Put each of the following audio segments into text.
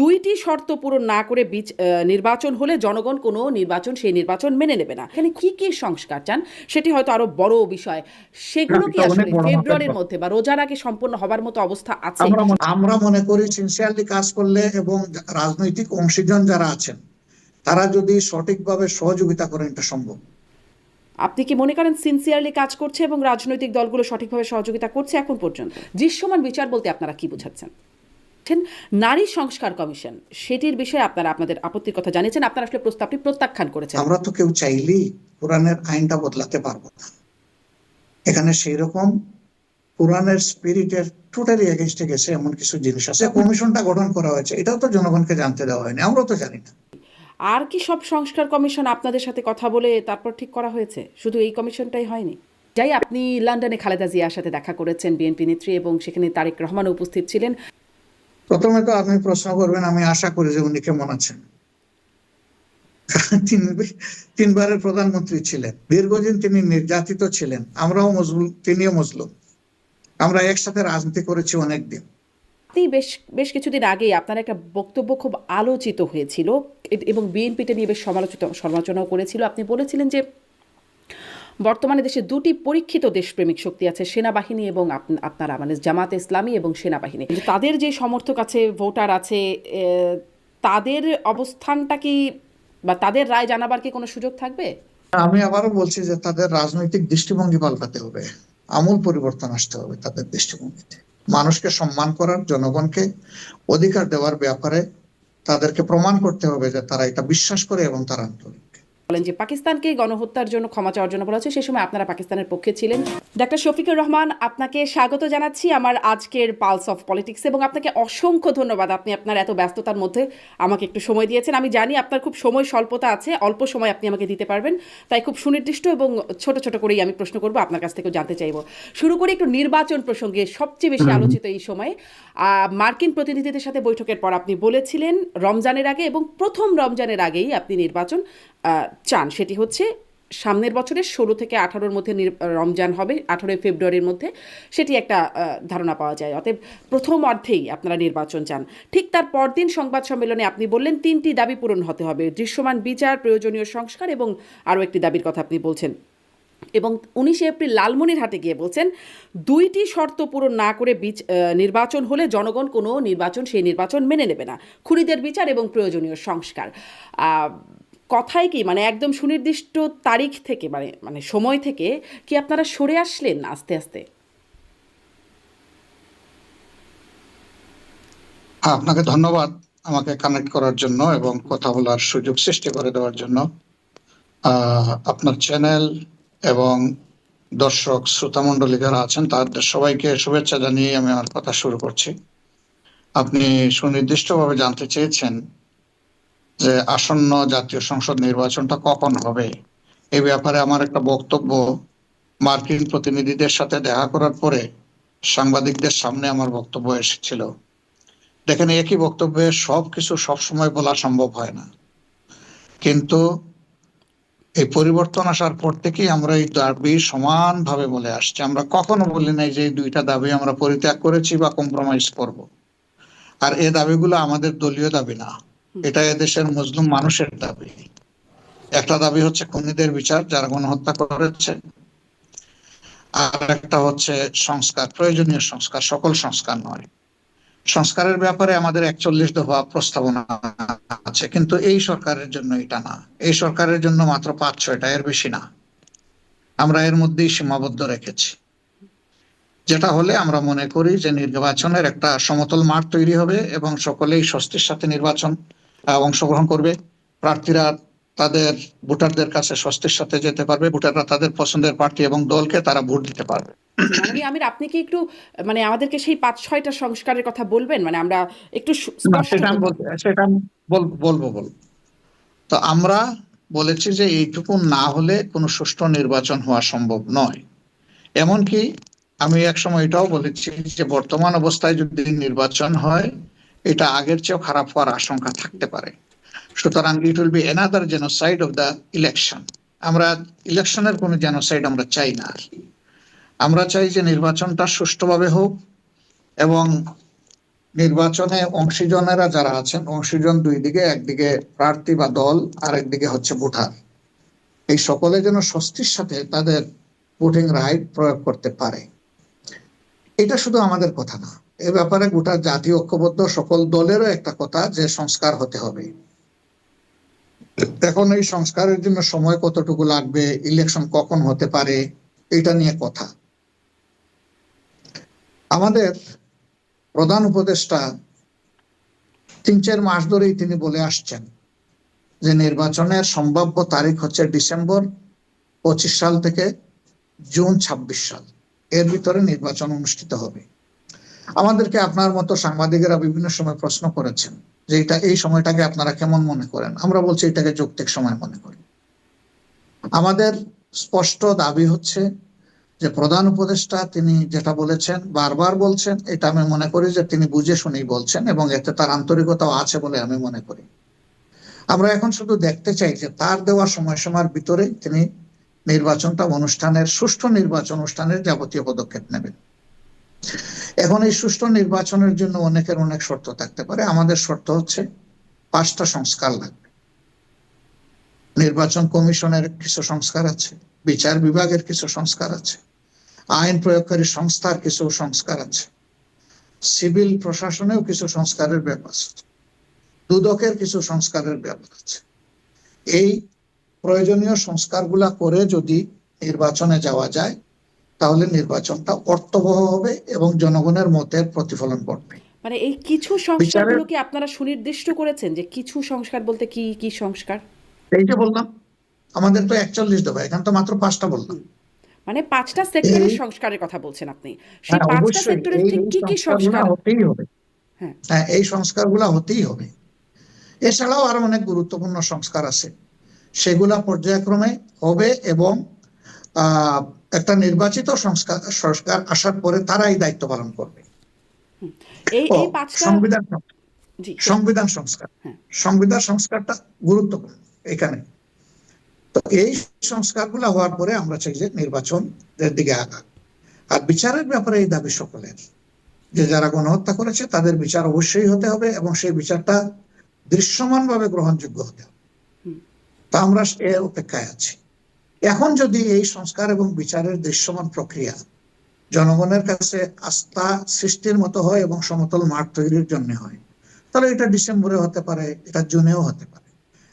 দুইটি শর্ত পূরণ না করে নির্বাচন হলে জনগণ কোনো সেই নির্বাচন মেনে নেবে না। এখানে কি কি সংস্কার চান সেটি হয়তো আরো বড় বিষয়। না, সেগুলো কি এটা অনেক আসলে বড় মাপের ফেব্রুয়ারির কথা। মধ্যে বা রোজার আগে সম্পন্ন হবার মতো অবস্থা আছে? আমরা মনে করি সিনসিয়ারলি কাজ করলে এবং রাজনৈতিক অংশীজন যারা আছেন তারা যদি সঠিকভাবে সহযোগিতা করেন এটা সম্ভব। আপনি কি মনে করেন সিনসিয়ারলি কাজ করছে এবং রাজনৈতিক দলগুলো সঠিকভাবে সহযোগিতা করছে এখন পর্যন্ত? দৃশ্যমান বিচার বলতে আপনারা কি বোঝাচ্ছেন? নারী সংস্কার কমিশন, সেটির বিষয়ে আপনারা আপনাদের আপত্তির কথা জানিয়েছেন, আপনারা আসলে প্রস্তাবটি প্রত্যাখ্যান করেছেন। আমরা তো কেউ চাইলেই কোরআনের আইনটা বদলাতে পারবো না। এখানে সেই রকম কোরআনের স্পিরিটের টোটালি এগেইনস্টে গেছে এমন কিছু জিনিস আছে। কমিশনটা গঠন করা হয়েছে, এটাও তো জনগণকে জানতে দেওয়া হয়নি, আমরাও তো জানি না। আর কি সব সংস্কার কমিশন আপনাদের সাথে কথা বলে তারপর ঠিক করা হয়েছে? শুধু এই কমিশনটাই হয়নি? যাই, আপনি লন্ডনে খালেদা জিয়ার সাথে দেখা করেছেন, বিএনপি নেত্রী, এবং সেখানে তারেক রহমান উপস্থিত ছিলেন। প্রথমে তো আপনি প্রশ্ন করবেন, আমি আশা করি যে উনি কেমন আছেন। তিনবারের প্রধানমন্ত্রী ছিলেন, দীর্ঘদিন তিনি নির্যাতিত ছিলেন, আমরাও মজলুম, তিনিও মজলুম, আমরা একসাথে রাজনীতি করেছি অনেকদিন। আপনি বেশ বেশ কিছুদিন আগেই আপনার একটা বক্তব্য খুব আলোচিত হয়েছিল এবং বিএনপিটা নিয়ে বেশ সমালোচনাও করেছিল। আপনি বলেছিলেন যে বর্তমানে দেশে দুটি পরীক্ষিত দেশপ্রেমিক শক্তি আছে, সেনাবাহিনী এবং আপনারা, মানে জামাতে ইসলামী এবং সেনাবাহিনী। তাদের যে সমর্থক আছে, ভোটার আছে, তাদের অবস্থানটা কি বা তাদের রায় জানাবার কি কোনো সুযোগ থাকবে? আমি আবারও বলছি যে তাদের রাজনৈতিক দৃষ্টিভঙ্গি পাল্টাতে হবে, আমূল পরিবর্তন আসতে হবে তাদের দৃষ্টিভঙ্গিতে। মানুষকে সম্মান করার, জনগণকে অধিকার দেওয়ার ব্যাপারে তাদেরকে প্রমাণ করতে হবে যে তারা এটা বিশ্বাস করে এবং তারা আন্তরিক। বলেন যে পাকিস্তানকে গণহত্যার জন্য ক্ষমা চাওয়ার জন্য বলা হচ্ছে, সেই সময় আপনারা পাকিস্তানের পক্ষে ছিলেন। ডাক্তার শফিকুর রহমান, আপনাকে স্বাগত জানাচ্ছি আমার আজকের পালস অফ পলিটিক্স, এবং আপনাকে অসংখ্য ধন্যবাদ। আপনি আপনার এত ব্যস্ততার মধ্যে আমাকে একটু সময় দিয়েছেন। আমি জানি আপনার খুব সময় স্বল্পতা আছে, অল্প সময় আপনি আমাকে দিতে পারবেন, তাই খুব সুনির্দিষ্ট এবং ছোট ছোট করেই আমি প্রশ্ন করব, আপনার কাছ থেকেও জানতে চাইব। শুরু করি একটু নির্বাচন প্রসঙ্গে, সবচেয়ে বেশি আলোচিত এই সময়। মার্কিন প্রতিনিধিদের সাথে বৈঠকের পর আপনি বলেছিলেন রমজানের আগে, এবং প্রথম রমজানের আগেই আপনি নির্বাচন চান। সেটি হচ্ছে সামনের বছরের 16 থেকে 18-র মধ্যে রমজান হবে, 18 ফেব্রুয়ারির মধ্যে, সেটি একটা ধারণা পাওয়া যায়। অতএব প্রথম অর্ধেই আপনারা নির্বাচন চান। ঠিক তার পরদিন সংবাদ সম্মেলনে আপনি বললেন 3টি দাবি পূরণ হতে হবে: দৃশ্যমান বিচার, প্রয়োজনীয় সংস্কার, এবং আরও একটি দাবির কথা আপনি বলছেন। এবং 19 এপ্রিল লালমনিরহাটে গিয়ে বলছেন, দুইটি শর্ত পূরণ না করে নির্বাচন হলে জনগণ কোনো সেই নির্বাচন মেনে নেবে না: খুনিদের বিচার এবং প্রয়োজনীয় সংস্কার। কথায় কি মানে একদম সুনির্দিষ্ট তারিখ থেকে, মানে মানে সময় থেকে কি আপনারা সরে আসলেন আস্তে আস্তে? আপনাকে ধন্যবাদ আমাকে কানেক্ট করার জন্য এবং কথা বলার সুযোগ সৃষ্টি করে দেওয়ার জন্য। আপনার চ্যানেল এবং দর্শক শ্রোতা মন্ডলী যারা আছেন তাদের সবাইকে শুভেচ্ছা জানিয়ে আমি আমার কথা শুরু করছি। আপনি সুনির্দিষ্টভাবে জানতে চেয়েছেন যে আসন্ন জাতীয় সংসদ নির্বাচনটা কখন হবে। এই ব্যাপারে আমার একটা বক্তব্য মার্কিন প্রতিনিধিদের সাথে দেখা করার পরে সাংবাদিকদের সামনে আমার বক্তব্য এসেছিল। দেখেন, একই বক্তব্যে সবকিছু সবসময় বলা সম্ভব হয় না, কিন্তু এই পরিবর্তন আসার পর থেকেই আমরা এই দাবি সমানভাবে বলে আসছি। আমরা কখনো বলি নাই যে এই দুইটা দাবি আমরা পরিত্যাগ করেছি বা কম্প্রোমাইজ করব। আর এই দাবিগুলো আমাদের দলীয় দাবি না, এটা এদেশের মুসলিম মানুষের দাবি। একটা দাবি হচ্ছে খুনিদের বিচার, যারা গণহত্যা করেছে, আর একটা হচ্ছে সংস্কার, প্রয়োজনীয় সংস্কার, সকল সংস্কার নয়। সংস্কারের ব্যাপারে আমাদের 41 দফা প্রস্তাবনা আছে, কিন্তু এই সরকারের জন্য এটা না। এই সরকারের জন্য মাত্র 5-6টা, এর বেশি না। আমরা এর মধ্যেই সীমাবদ্ধ রেখেছি, যেটা হলে আমরা মনে করি যে নির্বাচনের একটা সমতল মাঠ তৈরি হবে এবং সকলেই স্বস্তির সাথে নির্বাচন অংশগ্রহণ করবে। প্রার্থীরা তাদের ভোটারদের কাছে স্বস্তির সাথে যেতে পারবে, ভোটাররা তাদের পছন্দের প্রার্থী এবং দলকে তারা ভোট দিতে পারবে। মাননীয় আমির, আপনি কি একটু মানে আমাদেরকে সেই 5-6টা সংস্কারের কথা বলবেন? মানে আমরা একটু না, স্পষ্ট। সেটা আমি বলবো। তো আমরা বলেছি যে এইটুকু না হলে কোনো সুষ্ঠু নির্বাচন হওয়া সম্ভব নয়। এমনকি আমি একসময় এটাও বলেছি যে বর্তমান অবস্থায় যদি নির্বাচন হয়, এটা আগের চেয়েও খারাপ হওয়ার আশঙ্কা থাকতে পারে। সুতরাং it will be another genocide of the election. আমরা ইলেকশনের কোনো জেনোসাইড আমরা চাই না। আমরা চাই যে নির্বাচনটা সুষ্ঠুভাবে হোক এবং নির্বাচনে অংশীজনেরা যারা আছেন, অংশীজন দুই দিকে, একদিকে প্রার্থী বা দল, আর একদিকে হচ্ছে ভোটার, এই সকলে যেন স্বস্তির সাথে তাদের ভোটিং রাইট প্রয়োগ করতে পারে। এটা শুধু আমাদের কথা না, এ ব্যাপারে গোটা জাতীয় ঐক্যবদ্ধ সকল দলেরও একটা কথা যে সংস্কার হতে হবে। এখন এই সংস্কারের জন্য সময় কতটুকু লাগবে, ইলেকশন কখন হতে পারে, এটা নিয়ে কথা। আমাদের প্রধান উপদেষ্টা 3-4 মাস ধরেই তিনি বলে আসছেন যে নির্বাচনের সম্ভাব্য তারিখ হচ্ছে ডিসেম্বর 25 সাল থেকে জুন 26 সাল, এর ভিতরে নির্বাচন অনুষ্ঠিত হবে। আমাদেরকে আপনার মতো সাংবাদিকেরা বিভিন্ন সময় প্রশ্ন করেছেন যে এটা, এই সময়টাকে আপনারা কেমন মনে করেন। আমরা বলছি এটাকে যৌক্তিক সময় মনে করি। আমাদের স্পষ্ট দাবি হচ্ছে যে প্রধান উপদেষ্টা তিনি যেটা বলেছেন, বারবার বলছেন, এটা আমি মনে করি যে তিনি বুঝে শুনেই বলছেন এবং এতে তার আন্তরিকতাও আছে বলে আমি মনে করি। আমরা এখন শুধু দেখতে চাই যে তার দেওয়া সময়সীমার ভিতরে তিনি নির্বাচনটা অনুষ্ঠানের, সুষ্ঠু নির্বাচন অনুষ্ঠানের যাবতীয় পদক্ষেপ নেবেন। এখন এই সুষ্ঠু নির্বাচনের জন্য অনেকের অনেক শর্ত থাকতে পারে। আমাদের শর্ত হচ্ছে 5টা সংস্কার লাগবে। নির্বাচন কমিশনের কিছু সংস্কার আছে, বিচার বিভাগের কিছু সংস্কার আছে, আইন প্রয়োগকারী সংস্থার কিছু সংস্কার আছে, সিভিল প্রশাসনেও কিছু সংস্কারের ব্যাপার আছে, দুদকের কিছু সংস্কারের ব্যাপার আছে। এই প্রয়োজনীয় সংস্কারগুলা করে যদি নির্বাচনে যাওয়া যায় তাহলে নির্বাচনটা অর্থবহ হবে এবং জনগণের মতের প্রতিফলন ঘটবে। মানে এই কিছু সংস্কারগুলোকে আপনারা সুনির্দিষ্ট করেছেন যে কিছু সংস্কার বলতে কি কি সংস্কার? এই যে বললাম, আমাদের তো 41 দফা, এখানে তো মাত্র 5টা বললাম। মানে 5টা সেক্টরের সংস্কারের কথা বলছেন আপনি। সেই 5টা সেক্টরের ঠিক কি কি সংস্কার হতেই হবে? হ্যাঁ, এই সংস্কারগুলো হতেই হবে। এছাড়াও আরো অনেক গুরুত্বপূর্ণ সংস্কার আছে, সেগুলা পর্যায়ক্রমে হবে এবং একটা নির্বাচিত সরকার আসার পরে তারাই দায়িত্ব পালন করবে। এই 5টা সংবিধান সংস্কার, সংবিধান সংস্কারটা গুরুত্বপূর্ণ এখানে। তো এই সংস্কারগুলো হওয়ার পরে আমরা চাই যে নির্বাচনের দিকে আগাক। আর বিচারের ব্যাপারে এই দাবি সকলের, যে যারা গণহত্যা করেছে তাদের বিচার অবশ্যই হতে হবে এবং সেই বিচারটা দৃশ্যমান ভাবে গ্রহণযোগ্য হতে হবে। তা আমরা এর অপেক্ষায় আছি। এখন যদি এই সংস্কার এবং বিচারের দৃশ্যমান প্রক্রিয়া জনগণের কাছে আস্থা সৃষ্টির মতো হয় এবং সমতল মাঠ তৈরির জন্য হয়, তাহলে এটা ডিসেম্বরে হতে পারে, এটা জুনেও হতে পারে।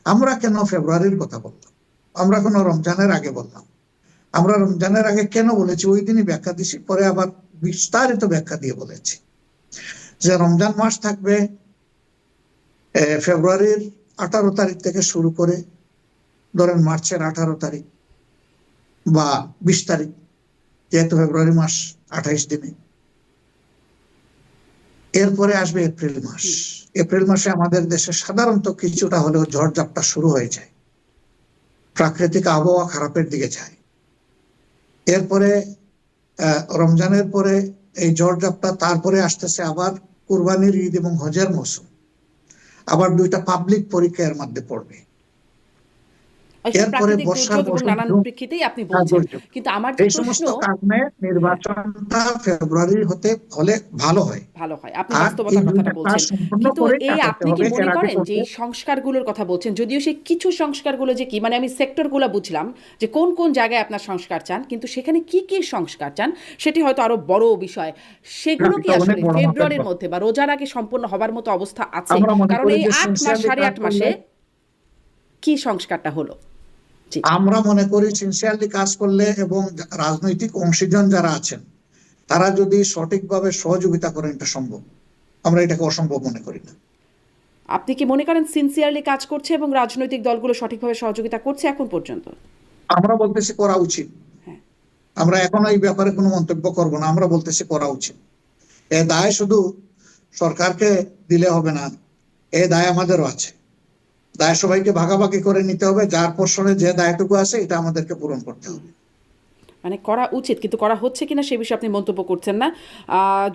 আমরা কেন ফেব্রুয়ারির কথা বললাম? আমরা কেন রমজানের আগে বললাম? আমরা রমজানের আগে কেন বলেছি ওই দিনই ব্যাখ্যা দিছি, পরে আবার বিস্তারিত ব্যাখ্যা দিয়ে বলেছি যে রমজান মাস থাকবে ফেব্রুয়ারির 18 তারিখ থেকে শুরু করে ধরেন মার্চের 18 তারিখ বা 20 তারিখ, যেহেতু ফেব্রুয়ারি মাস 28 দিনে। এরপরে আসবে এপ্রিল মাস। এপ্রিল মাসে আমাদের দেশে সাধারণত কিছুটা হলেও ঝড়ঝাপটা শুরু হয়ে যায়, প্রাকৃতিক আবহাওয়া খারাপের দিকে যায়। এরপরে রমজানের পরে এই ঝড়ঝাপটা, তারপরে আসতেছে আবার কুরবানির ঈদ এবং হজের মৌসুম, আবার 2টা পাবলিক পরীক্ষা এর মধ্যে পড়বে। এরপরে বর্ষার নানান প্রেক্ষিতেই আপনি বলছেন, কিন্তু আমার যে প্রশ্ন, কারণে নির্বাচনটা ফেব্রুয়ারি হতে হলে ভালো হয়। আপনি বাস্তবতার কথাটা বলছেন, কিন্তু এই আপনি কি মনে করেন যে এই সংস্কারগুলোর কথা বলছেন, যদিও সেই কিছু সংস্কারগুলো যে কি, মানে আমি সেক্টরগুলো বুঝলাম যে কোন কোন জায়গায় আপনার সংস্কার চান, কিন্তু সেখানে কি কি সংস্কার চান সেটি হয়তো আরো বড় বিষয়। সেগুলো কি আসলে ফেব্রুয়ারির মধ্যে বা রোজার আগে সম্পূর্ণ হবার মতো অবস্থা আছে? কারণ এই 8 মাস 8.5 মাসে কি সংস্কারটা হলো? আমরা মনে করি সিনসিয়ারলি কাজ করলে এবং রাজনৈতিক অংশীজন যারা আছেন তারা যদি সঠিকভাবে সহযোগিতা করেন এটা সম্ভব। আমরা এটাকে অসম্ভব মনে করি না। আপনি কি মনে করেন সিনসিয়ারলি কাজ করছে এবং রাজনৈতিক দলগুলো সঠিকভাবে সহযোগিতা করছে এখন পর্যন্ত? আমরা বলতেছি করা উচিত। আমরা এখন এই ব্যাপারে কোনো মন্তব্য করব না, আমরা বলতেছি করা উচিত। এ দায় শুধু সরকারকে দিলে হবে না, এ দায় আমাদেরও আছে। দায় সবাইকে ভাগাভাগি করে নিতে হবে, যার পোর্শনে যে দায়টুকু আছে এটা আমাদেরকে পূরণ করতে হবে। মানে করা উচিত, কিন্তু করা হচ্ছে কিনা সে বিষয়ে আপনি মন্তব্য করছেন না।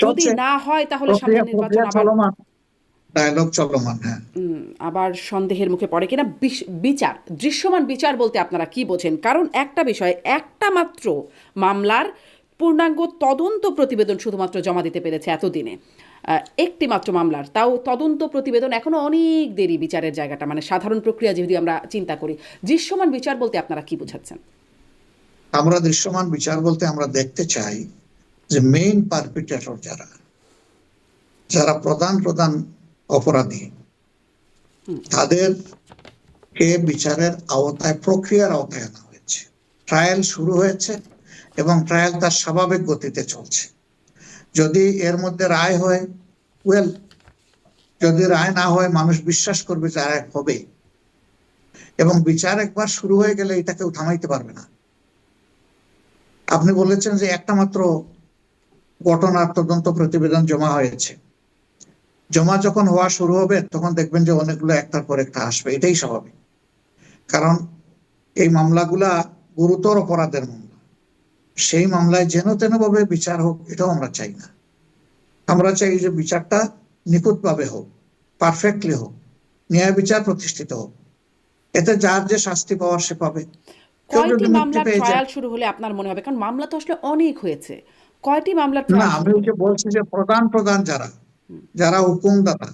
যদি না হয় তাহলে সামনে নির্বাচন ডায়ালগ চলমান, হ্যাঁ, আবার সন্দেহের মুখে পড়ে কিনা। বিচার, দৃশ্যমান বিচার বলতে আপনারা কি বোঝেন? কারণ একটা বিষয়, একটা মাত্র মামলার পূর্ণাঙ্গ তদন্ত প্রতিবেদন শুধুমাত্র জমা দিতে পেরেছে এতদিনে। একটি মাত্র মামলার, তাও তদন্ত প্রতিবেদন এখনো অনেক দেরি বিচারের জায়গাটা, মানে সাধারণ প্রক্রিয়া যদি আমরা চিন্তা করি, দৃশ্যমান বিচার বলতে আপনারা কি বোঝাচ্ছেন? আমরা দৃশ্যমান বিচার বলতে আমরা দেখতে চাই যে মেইন পারপিট্রেটর যারা যারা প্রধান প্রধান অপরাধী তাদেরকে বিচারের আওতায়, প্রক্রিয়ার আওতায় আনা হয়েছে। ট্রায়াল শুরু হয়েছে এবং ট্রায়াল তার স্বাভাবিক গতিতে চলছে। যদি এর মধ্যে রায় হয়, ওয়েল, যদি রায় না হয় মানুষ বিশ্বাস করবে যে রায় হবে, এবং বিচার একবার শুরু হয়ে গেলে এটা কেউ থামাইতে পারবে না। আপনি বলেছেন যে একটা মাত্র ঘটনার তদন্ত প্রতিবেদন জমা হয়েছে। জমা যখন হওয়া শুরু হবে তখন দেখবেন যে অনেকগুলো একটার পর একটা আসবে, এটাই স্বাভাবিক। কারণ এই মামলাগুলা গুরুতর অপরাধের মামলা, সেই মামলায় যেন তেন ভাবে বিচার হোক, এটাও আমরা চাই না। আমরা চাই যে বিচারটা নিখুঁতভাবে হোক, পারফেক্টলি হোক, ন্যায় বিচার প্রতিষ্ঠিত হোক। এতে যার যে শাস্তি পাওয়ার সে পাবে। কেউ কয়টি যদি মুক্তি মামলার পেয়ে যায়, ট্রায়াল শুরু হলে আপনার মনে হবে, কারণ মামলা তো আসলে অনেক হয়েছে, কয়টি মামলার না, ট্রায়াল আমি শুরু ওই হলে? যে বলছি যে প্রধান প্রধান যারা যারা হুকুমদাতা,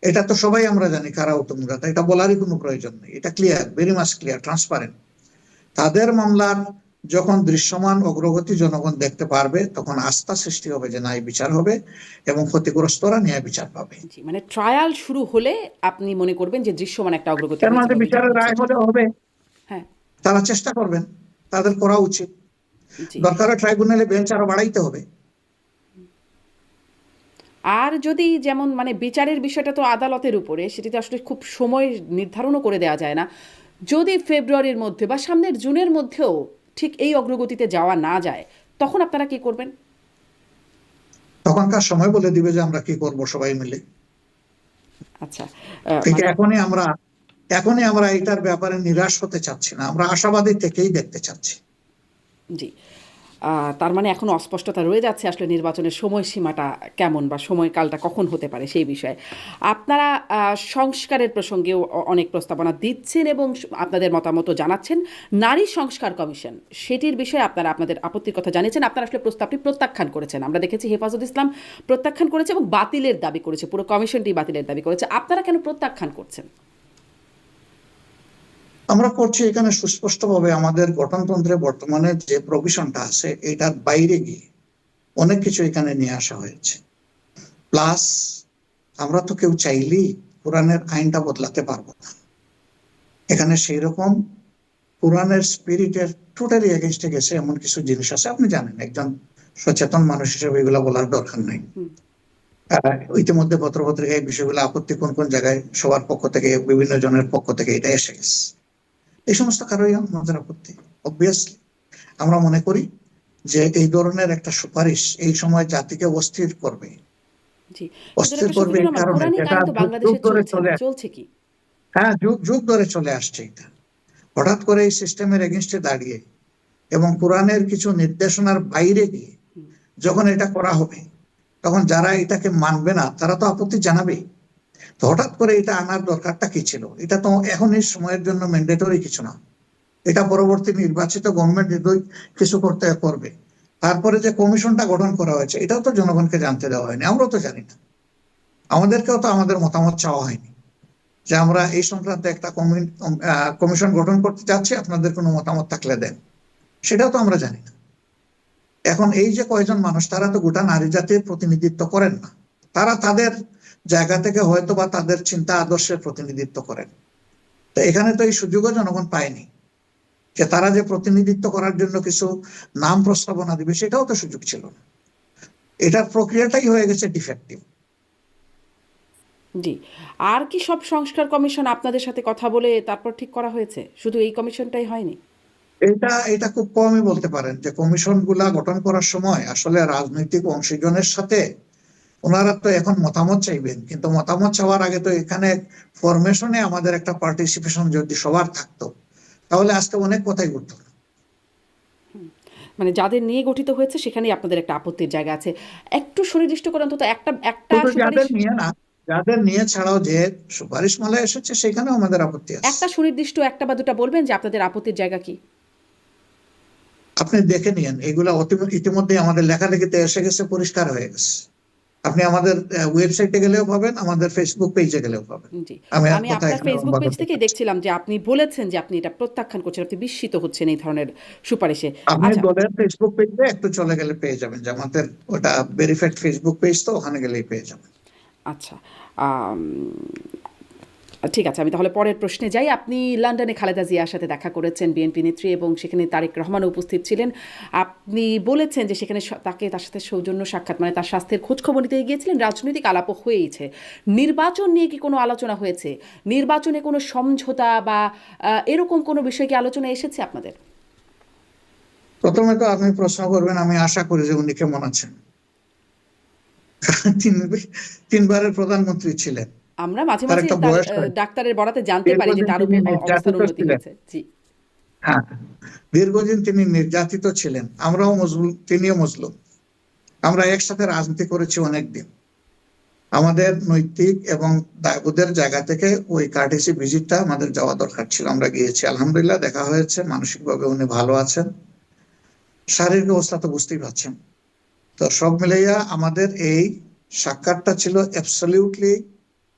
এটা তো সবাই আমরা জানি কারা হুকুমদাতা, এটা বলারই কোনো প্রয়োজন নেই, এটা clear, very much clear, transparent. তাদের মামলার যখন দৃশ্যমান অগ্রগতি জনগণ দেখতে পারবে তখন আস্থা সৃষ্টি হবে যে ন্যায় বিচার হবে এবং ক্ষতিগ্রস্তরা ন্যায় বিচার পাবে। জি, মানে ট্রায়াল শুরু হলে আপনি মনে করবেন যে দৃশ্যমান একটা অগ্রগতি এর হয়েছে মাঝে বা বিচার বিচারের হচ্ছে। রায় হলে হবে, হ্যাঁ। তারা চেষ্টা করবেন, তাদের করা উচিত। জি। দরকার হয় ট্রাইব্যুনালে বেঞ্চ আরো বাড়াইতে হবে। আর যদি যেমন মানে বিচারের বিষয়টা তো আদালতের উপরে, সেটিতে আসলে খুব সময় নির্ধারণও করে দেওয়া যায় না, যদি ফেব্রুয়ারির মধ্যে বা সামনের জুনের মধ্যেও ঠিক এই অগ্রগতিতে যাওয়া না যায়, তখন আপনারা কি করবেন? তখনকার সময় বলে দিবে যে আমরা কি করব সবাই মিলে। আচ্ছা। ঠিক মানে এখনই আমরা এটার ব্যাপারে নিরাশ হতে চাচ্ছি না, আমরা আশাবাদী থেকেই দেখতে চাচ্ছি। জি। তার মানে এখনো অস্পষ্টতা রয়ে যাচ্ছে আসলে নির্বাচনের সময়সীমাটা কেমন বা সময়কালটা কখন হতে পারে সেই বিষয়ে। আপনারা সংস্কারের প্রসঙ্গেও অনেক প্রস্তাবনা দিচ্ছেন এবং আপনাদের মতামতও জানাচ্ছেন। নারী সংস্কার কমিশন, সেটির বিষয়ে আপনারা আপনাদের আপত্তির কথা জানিয়েছেন। আপনারা আসলে প্রস্তাবটি প্রত্যাখ্যান করেছেন। আমরা দেখেছি হেফাজত ইসলাম প্রত্যাখ্যান করেছে এবং বাতিলের দাবি করেছে, পুরো কমিশনটি বাতিলের দাবি করেছে। আপনারা কেন প্রত্যাখ্যান করছেন? আমরা করছি এখানে সুস্পষ্টভাবে আমাদের গঠনতন্ত্রে বর্তমানে যে প্রভিশনটা আছে এটার বাইরে গিয়ে অনেক কিছু এখানে নিয়ে আসা হয়েছে। প্লাস আমরা তো কেউ চাইলেই কোরআনের আইনটা বদলাতে পারবো না। এখানে সেই রকম কোরআনের স্পিরিটের টোটালি এগেনস্টে গেছে এমন কিছু জিনিস আছে, আপনি জানেন, একজন সচেতন মানুষ হিসেবে এগুলো বলার দরকার নেই। ইতিমধ্যে পত্রপত্রিকায় এই বিষয়গুলো আপত্তি কোন কোন জায়গায় সবার পক্ষ থেকে, বিভিন্ন জনের পক্ষ থেকে এটা এসে গেছে। এই সমস্ত কারণে আমাদের আপত্তি। অবভিয়াসলি আমরা মনে করি যে এই ধরনের একটা সুপারিশ এই সময় জাতিকে অস্থির করবে। জি। অস্থির ডক্টর করবে শফিকুর এই রহমান, কারণে কোরআনিক যেটা আইন তো যুগ যুগ বাংলাদেশে ধরে চলছে চলে না, আসছে। চলছে কি? হ্যাঁ, যুগ যুগ ধরে চলে আসছে এটা। হঠাৎ করে এই সিস্টেমের এগেনস্টে দাঁড়িয়ে এবং কোরআনের কিছু নির্দেশনার বাইরে গিয়ে যখন এটা করা হবে তখন যারা এটাকে মানবে না তারা তো আপত্তি জানাবেই। তো হঠাৎ করে এটা আনার দরকারটা কি ছিল? এটা তো এখন এই সময়ের জন্য ম্যান্ডেটরি কিছু না, এটা পরবর্তী নির্বাচিত গভর্নমেন্ট কিছু করবে। তারপরে যে কমিশনটা গঠন করা হয়েছে এটাও তো জনগণকে জানতে দেওয়া হয়নি, আমরাও তো জানি না, আমাদেরকেও তো আমাদের মতামত চাওয়া হয়নি যে আমরা এই সংক্রান্ত একটা কমিশন গঠন করতে চাচ্ছি, আপনাদের কোনো মতামত থাকলে দেন, সেটাও তো আমরা জানি না। এখন এই যে কয়েকজন মানুষ, তারা তো গোটা নারী জাতির প্রতিনিধিত্ব করেন না, তারা তাদের জায়গা থেকে হয়তো বা তাদের চিন্তা আদর্শের প্রতিনিধিত্ব করেন। তো এখানে তো এই সুযোগও জনগণ পায়নি যে তারা যে প্রতিনিধিত্ব করার জন্য কিছু নাম প্রস্তাবনা দিবে, সেটাও তো সুযোগ ছিল না। এটার প্রক্রিয়াটাই হয়ে গেছে ডিফেক্টিভ। জি। আর কি সব সংস্কার কমিশন আপনাদের সাথে কথা বলে তারপর ঠিক করা হয়েছে? শুধু এই কমিশনটাই হয়নি? এটা খুব কমই বলতে পারেন যে কমিশন গুলা গঠন করার সময় আসলে রাজনৈতিক অংশীজনের সাথে ওনারা তো এখন মতামত চাইবেন, কিন্তু মতামত চাওয়ার আগে তো এখানে ফরমেশনে আমাদের একটা পার্টিসিপেশন যদি সবার থাকতো তাহলে আজকে অনেক কথাই ঘটতো না। মানে যাদের নিয়ে গঠিত হয়েছে সেখানেই আপনাদের একটা আপত্তির জায়গা আছে। একটু সুনির্দিষ্ট করে অন্তত একটা একটা শুধু সুপারিশ, যাদের নিয়ে না, যাদের নিয়ে ছাড়াও যে সুপারিশ মালা এসেছে সেখানেও আমাদের আপত্তি আছে। একটা সুনির্দিষ্ট একটা বা দুটা বলবেন যে আপনাদের আপত্তির জায়গা কি? আপনি দেখে নিন, এগুলা ইতিমধ্যে আমাদের লেখালেখিতে এসে গেছে, পরিষ্কার হয়ে গেছে। আপনি আমাদের ওয়েবসাইটে গেলেও পাবেন, আমাদের ফেসবুক পেজে গেলেও পাবেন। জি, আমি আর আমি কথা আপনার এখানে ফেসবুক লম্বা পেজ করতে থেকেই চাচ্ছি না। দেখছিলাম যে আপনি বলেছেন যে আপনি এটা প্রত্যাখ্যান করছেন, আপনি বিস্মিত হচ্ছেন এই ধরনের সুপারিশে। আপনি আচ্ছা, দলের ফেসবুক পেজে একটু চলে গেলে পেয়ে যাবেন, জামাতের ওটা ভেরিফাইড ফেসবুক পেজ, তো ওখানে গেলেই পেয়ে যাবেন। আচ্ছা, আম, ঠিক আছে, আমি তাহলে পরের প্রশ্নে যাই। আপনি লন্ডনে খালেদা জিয়ার সাথে দেখা করেছেন, বিএনপি নেত্রী, এবং সেখানে তারেক রহমানও উপস্থিত ছিলেন। আপনি বলেছেন যে সেখানে তার সাথে সৌজন্য সাক্ষাৎ মানে তার স্বাস্থ্যের খোঁজখবর নিতে গিয়েছিলেন, রাজনৈতিক আলাপও হয়েছে। নির্বাচন নিয়ে কি কোনো আলোচনা হয়েছে? নির্বাচনে কোনো সমঝোতা বা এরকম কোনো বিষয় কি আলোচনা এসেছে আপনাদের? প্রথমে তো আপনি প্রশ্ন করবেন, আমি আশা করি যে উনি কেমন আছেন। তিন তিনবারের প্রধানমন্ত্রী ছিলেন, আমরা মাঝে তার মাঝে একটা তার বয়স হয়। ডাক্তারের বরাতে জানতে পারি যে দীর্ঘদিন তার তিনি অবস্থার নির্যাতিত উন্নতি ছিলেন। হয়েছে। জি, হ্যাঁ, দীর্ঘদিন তিনি নির্যাতিত ছিলেন। আমরাও মজলুম, তিনিও মজলুম। আমরা একসাথে রাজনীতি করেছি অনেকদিন। আমাদের নৈতিক এবং দায়বোধের জায়গা থেকে ওই কার্টেসি ভিজিটটা আমাদের যাওয়া দরকার ছিল, আমরা গিয়েছি। আলহামদুলিল্লাহ দেখা হয়েছে, মানসিকভাবে উনি ভালো আছেন। শারীরিক অবস্থা তো বুঝতেই পারছেন। তো সব মিলাইয়া আমাদের এই সাক্ষাৎটা ছিল অ্যাবসলিউটলি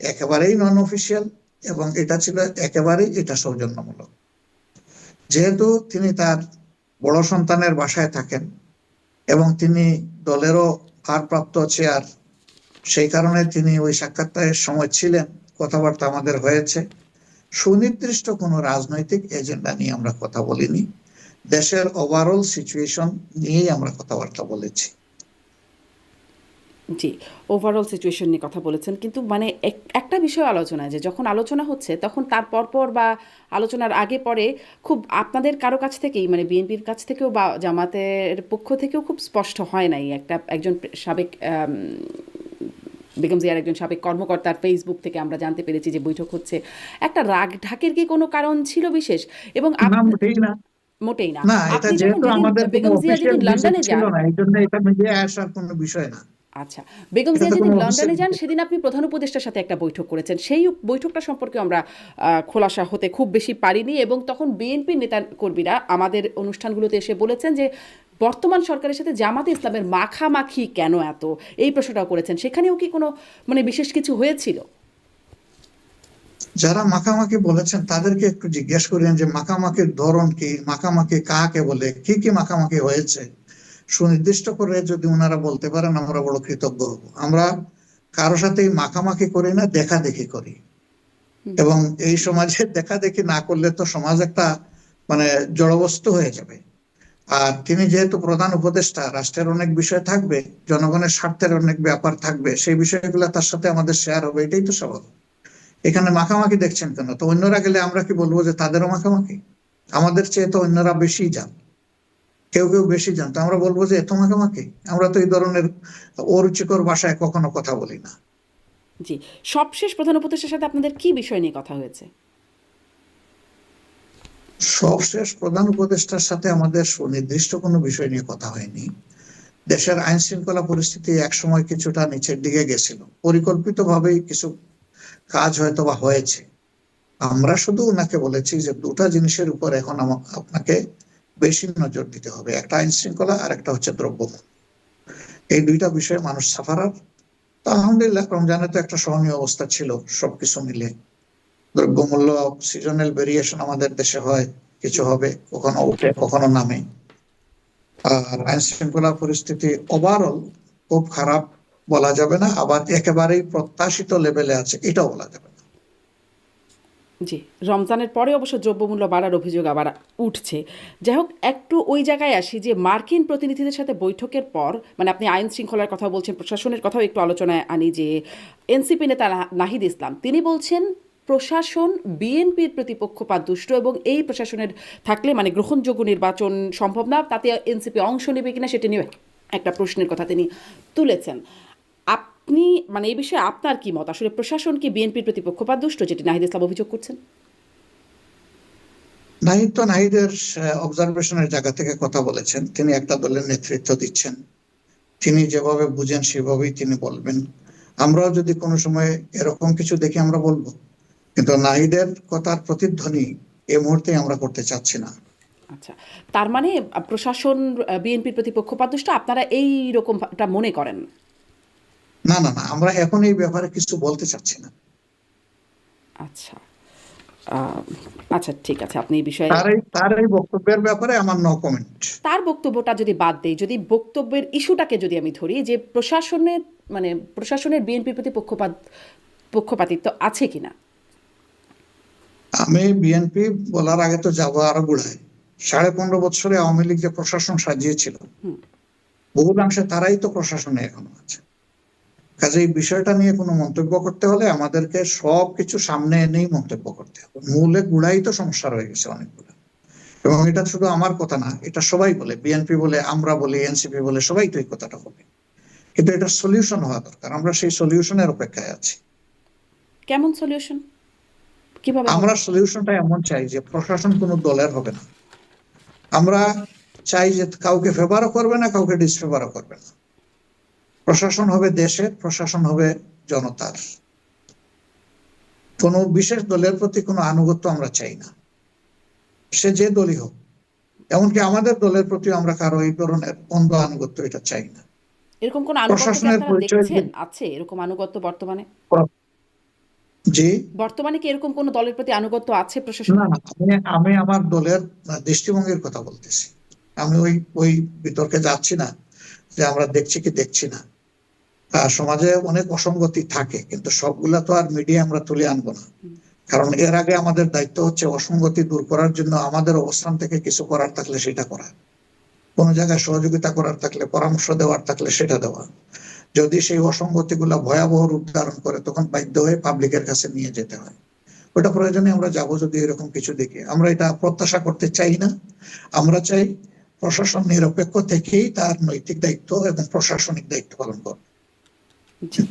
একেবারেই নন অফিসিয়াল, এবং এটা ছিল একেবারেই এটা সৌজন্যমূলক। যেহেতু তিনি তার বড় সন্তানের বাসায় থাকেন এবং তিনি দলেরও ভারপ্রাপ্ত চেয়ার, সেই কারণে তিনি ওই সাক্ষাৎকারের সময় ছিলেন, কথাবার্তা আমাদের হয়েছে। সুনির্দিষ্ট কোনো রাজনৈতিক এজেন্ডা নিয়ে আমরা কথা বলিনি, দেশের ওভারঅল সিচুয়েশন নিয়েই আমরা কথাবার্তা বলেছি। জি, ওভারঅল সিচুয়েশন নিয়ে কথা বলেছেন। কিন্তু মানে একটা বিষয় আলোচনায় যে যখন আলোচনা হচ্ছে তখন তার পরপর বা আলোচনার আগে পরে খুব আপনাদের কারো কাছ থেকেই মানে বিএনপির কাছ থেকেও বা জামাতের পক্ষ থেকেও খুব স্পষ্ট হয় নাই। একজন সাবেক বেগম জিয়ার একজন সাবেক কর্মকর্তার ফেসবুক থেকে আমরা জানতে পেরেছি যে বৈঠক হচ্ছে। একটা রাগ ঢাকের কি কোনো কারণ ছিল বিশেষ? এবং না, মোটেই না। মোটেই না। না, এটা আপনি যখন যেহেতু যেদিন আমাদের কোনো বেগম জিয়া অফিসিয়াল যেদিন ভিজিট লন্ডনে ছিল যান, না, এই জন্য এটা মিডিয়ায় আসার কোনো বিষয় না। আচ্ছা, বেগম এটা জিয়া তো কোনো যেদিন অফিসিয়াল লন্ডনে যান ভিজিট। সেদিন আপনি প্রধান উপদেষ্টার সাথে একটা বৈঠক করেছেন। সেই বৈঠকটা সম্পর্কে আমরা খোলাসা হতে খুব বেশি পারিনি, এবং তখন বিএনপির নেতা কর্মীরা আমাদের অনুষ্ঠানগুলোতে এসে বলেছেন যে বর্তমান সরকারের সাথে জামাতে ইসলামের মাখামাখি কেন এত, এই প্রশ্নটাও করেছেন। সেখানেও কি কোনো মানে বিশেষ কিছু হয়েছিল? যারা মাখামাখি বলেছেন তাদেরকে একটু জিজ্ঞেস করেন যে মাখামাখির ধরন কি, মাখামাখি কাকে বলে, কি কি মাখামাখি হয়েছে। সুনির্দিষ্ট করে যদি ওনারা বলতে পারেন আমরা বড় কৃতজ্ঞ হব। আমরা কারো সাথেই মাখামাখি করি না, দেখা দেখি করি। এবং এই সমাজে দেখা দেখি না করলে তো সমাজ একটা মানে জড়বস্তু হয়ে যাবে। আর তিনি যেহেতু প্রধান উপদেষ্টা, রাষ্ট্রের অনেক বিষয় থাকবে, জনগণের স্বার্থের অনেক ব্যাপার থাকবে, সেই বিষয়গুলো তার সাথে আমাদের শেয়ার হবে, এটাই তো স্বাভাবিক। এখানে মাখামাখি দেখছেন কেন? তো অন্যরা গেলে আমরা কি বলবো যে তাদেরও মাখামাখি? আমাদের চেয়ে তো অন্যরা বেশি যান, কেউ কেউ বেশি যান, তো আমরা বলবো যে এত মাখামাখি? আমরা তো এই ধরনের অরুচিকর ভাষায় কখনো কথা বলি না। জি, সবশেষ প্রধান উপদেষ্টার সাথে আপনাদের কি বিষয় নিয়ে কথা হয়েছে? সবশেষ প্রধান উপদেষ্টার সাথে আমাদের সুনির্দিষ্ট কোনো বিষয় নিয়ে কথা হয়নি। দেশের আইন শৃঙ্খলা পরিস্থিতি একসময় কিছুটা নিচের দিকে গেছিল, পরিকল্পিতভাবেই কিছু কাজ হয়তো বা হয়েছে। আমরা শুধু ওনাকে বলেছি যে দুটা জিনিসের উপর এখন আপনাকে বেশি নজর দিতে হবে, একটা আইন শৃঙ্খলা আর একটা হচ্ছে দ্রব্যমূল্য। এই দুইটা বিষয়ে মানুষ সাফারার। তো আলহামদুলিল্লাহ রমজানে তো একটা সহনীয় অবস্থা ছিল সবকিছু মিলে। দ্রব্যমূল্য সিজনাল ভেরিয়েশন আমাদের দেশে হয়, কিছু হবে, কখনো উঠে কখনো নামে। আর আইন শৃঙ্খলা পরিস্থিতি ওভারঅল খুব খারাপ বলা যাবে না, আবার একেবারেই প্রত্যাশিত লেভেলে আছে এটাও বলা যাবে না। জি, রমজানের পরে অবশ্য দ্রব্যমূল্য বাড়ার অভিযোগ আবার উঠছে। যাই হোক, একটু ওই জায়গায় আসি যে মার্কিন প্রতিনিধিদের সাথে বৈঠকের পর মানে আপনি আইন শৃঙ্খলার কথা বলছেন, প্রশাসনের কথাও একটু আলোচনায় আনি যে এনসিপি নেতা নাহিদ ইসলাম তিনি বলছেন প্রশাসন বিএনপির প্রতি পক্ষপাতদুষ্ট, এবং এই প্রশাসনের থাকলে মানে গ্রহণযোগ্য নির্বাচন সম্ভব না, তাতে এনসিপি অংশ নেবে কিনা সেটা নিয়ে একটা প্রশ্নের কথা তিনি তুলেছেন। আপনি মানে এই বিষয়ে আপনার কি মত? আসলে প্রশাসন কি বিএনপির প্রতি পক্ষপাতদুষ্ট, যেটি নাহিদ ইসলাম অভিযোগ করছেন? নাহিদ তো নাহিদের অবজারভেশনের জায়গা থেকে কথা বলেছেন, তিনি একটা দলের নেতৃত্ব দিচ্ছেন, তিনি যেভাবে বুঝেন সেভাবেই তিনি বলবেন। আমরাও যদি কোনো সময় এরকম কিছু দেখি আমরা বলবো, কিন্তু নাহিদের কথার প্রতিধ্বনি এই মুহূর্তে আমরা করতে চাচ্ছি না। আচ্ছা, তার মানে প্রশাসন বিএনপির প্রতি পক্ষপাতদুষ্ট আপনারা এই রকমটা মনে করেন? না না না, আমরা এখন এই ব্যাপারে কিছু বলতে চাচ্ছি না। আচ্ছা, আচ্ছা ঠিক আছে, আপনি এই বিষয়ে তার এই বক্তব্যের ব্যাপারে আমার নো কমেন্ট। তার বক্তব্যটা যদি বাদ দেই, যদি বক্তব্যের ইস্যুটাকে যদি আমি ধরি, যে প্রশাসনের মানে প্রশাসনের বিএনপির প্রতি পক্ষপাতিত্ব আছে কিনা। আমি বিএনপি বলার আগে তো যাবো আরো গুড়ায়। 15.5 বছরে আওয়ামী লীগ যে প্রশাসন সাজিয়েছিল, হুম। বহুলাংশে তারাই তো প্রশাসনে এখনো আছে। কাজে এই বিষয়টা নিয়ে কোনো মন্তব্য করতে হলে আমাদেরকে সবকিছু সামনে এনেই মন্তব্য করতে হবে। মূলে গুড়াই তো সমস্যা রয়ে গেছে অনেকগুলো। এবং এটা শুধু আমার কথা না, এটা সবাই বলে, বিএনপি বলে, আমরা বলি, এনসিপি বলে, সবাই তো এই কথাটা বলে। কিন্তু এটা সলিউশন হওয়া দরকার, আমরা সেই সলিউশনের অপেক্ষায় আছি। কেমন সলিউশন, কিভাবে হবে? আমরা সলিউশনটা এমন চাই যে প্রশাসন কোনো দলের হবে না। আমরা চাই যে কাউকে ফেভারও করবে না, কাউকে ডিসফেভারও করবে না। প্রশাসন হবে দেশের, প্রশাসন হবে জনতার। কোনো বিশেষ দলের প্রতি কোনো আনুগত্য আমরা চাই না, সে যে দলই হোক। এমনকি আমাদের দলের প্রতি আমরা কারো এই ধরনের অন্ধ আনুগত্য এটা চাই না। এরকম কোন আনুগত্য কি প্রশাসনের আপনারা পরিচয় দেখছেন? আছে এরকম আনুগত্য বর্তমানে? যে বর্তমানে কি এরকম কোন দলের প্রতি আনুগত্য আছে না প্রশাসনের? না, আমি আমার দলের দৃষ্টিভঙ্গির কথা বলতেছি। আমি ওই বিতর্কে যাচ্ছি না যে আমরা দেখছি কি দেখছি না। সমাজে অনেক অসঙ্গতি থাকে, কিন্তু সবগুলা তো আর মিডিয়া আমরা তুলে আনবো না। কারণ এর আগে আমাদের দায়িত্ব হচ্ছে অসঙ্গতি দূর করার জন্য আমাদের অবস্থান থেকে কিছু করার থাকলে সেটা করা, কোন জায়গায় সহযোগিতা করার থাকলে, পরামর্শ দেওয়ার থাকলে সেটা দেওয়া। যদি সেই অসঙ্গতি গুলা ভয়াবহ রূপ ধারণ করে, তখন বাধ্য হয়ে পাবলিকের কাছে নিয়ে যেতে হয়। ওটা প্রয়োজনে আমরা যাবো যদি এরকম কিছু দেখি। আমরা এটা প্রত্যাশা করতে চাই না। আমরা চাই প্রশাসন নিরপেক্ষ থেকেই তার নৈতিক দায়িত্ব এবং প্রশাসনিক দায়িত্ব পালন করবে। জি।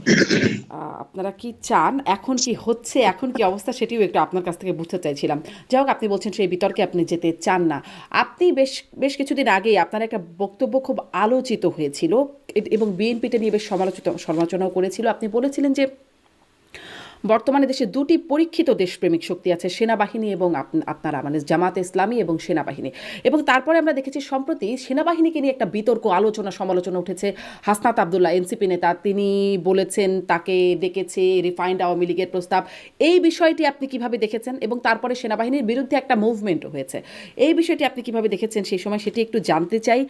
আপনারা কি চান, এখন কি হচ্ছে, এখন কি অবস্থা, সেটিও একটু আপনার কাছ থেকে বুঝতে চাইছিলাম। যাই হোক, আপনি বলছেন সেই বিতর্কে আপনি যেতে চান না। আপনি বেশ বেশ কিছুদিন আগেই আপনার একটা বক্তব্য খুব আলোচিত হয়েছিল এবং বিএনপিটা নিয়ে বেশ সমালোচনাও করেছিল। আপনি বলেছিলেন যে বর্তমানে দেশে দুটি পরীক্ষিত দেশপ্রেমিক শক্তি আছে, সেনাবাহিনী এবং আপনারা মানে জামাতে ইসলামী এবং সেনাবাহিনী। এবং তারপরে আমরা দেখেছি সম্প্রতি সেনাবাহিনীকে নিয়ে একটা বিতর্ক, আলোচনা, সমালোচনা উঠেছে। হাসনাত আবদুল্লাহ, এনসিপি নেতা, তিনি বলেছেন তাকে ডেকেছে রিফাইন্ড আওয়ামী লীগের প্রস্তাব। এই বিষয়টি আপনি কিভাবে দেখেছেন? এবং তারপরে সেনাবাহিনীর বিরুদ্ধে একটা মুভমেন্টও হয়েছে। এই বিষয়টি আপনি কিভাবে দেখেছেন সেই সময়, সেটি একটু জানতে চাই।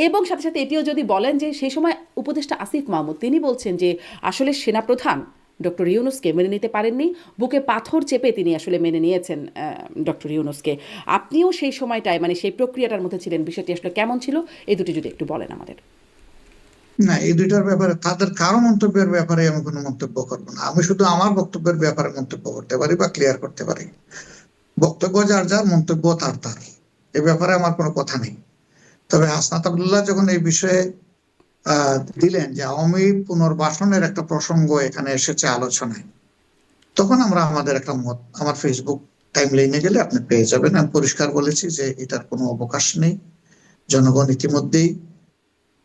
এবং সাথে সাথে এটিও যদি বলেন যে সেই সময় উপদেষ্টা আসিফ মাহমুদ তিনি বলছেন যে আসলে সেনাপ্রধান ডক্টর ইউনুসকে মেনে নিতে পারেননি, বুকে পাথর চেপে তিনি আসলে মেনে নিয়েছেন ডক্টর ইউনুসকে। আপনিও সেই সময়টায় মানে সেই প্রক্রিয়াটার মধ্যে ছিলেন, বিষয়টি আসলে কেমন ছিল এই দুটি যদি একটু বলেন আমাদের। না, এই দুইটার ব্যাপারে তাদের কারো মন্তব্যের ব্যাপারে আমি কোনো মন্তব্য করবো না। আমি শুধু আমার বক্তব্যের ব্যাপারে মন্তব্য করতে পারি বা ক্লিয়ার করতে পারি। বক্তব্য যার যার, মন্তব্য তার তার, এ ব্যাপারে আমার কোনো কথা নেই। তবে হাসনাত আবদুল্লাহ যখন এই বিষয়ে দিলেন যে আওয়ামী পুনর্বাসনের একটা প্রসঙ্গ এখানে এসেছে আলোচনায়, তখন আমরা আমাদের একটা মত আমার ফেসবুক টাইমলাইনে গেলে আপনি পেয়ে যাবেন। আমি পরিষ্কার বলেছি যে এটার কোনো অবকাশ নেই। জনগণ ইতিমধ্যেই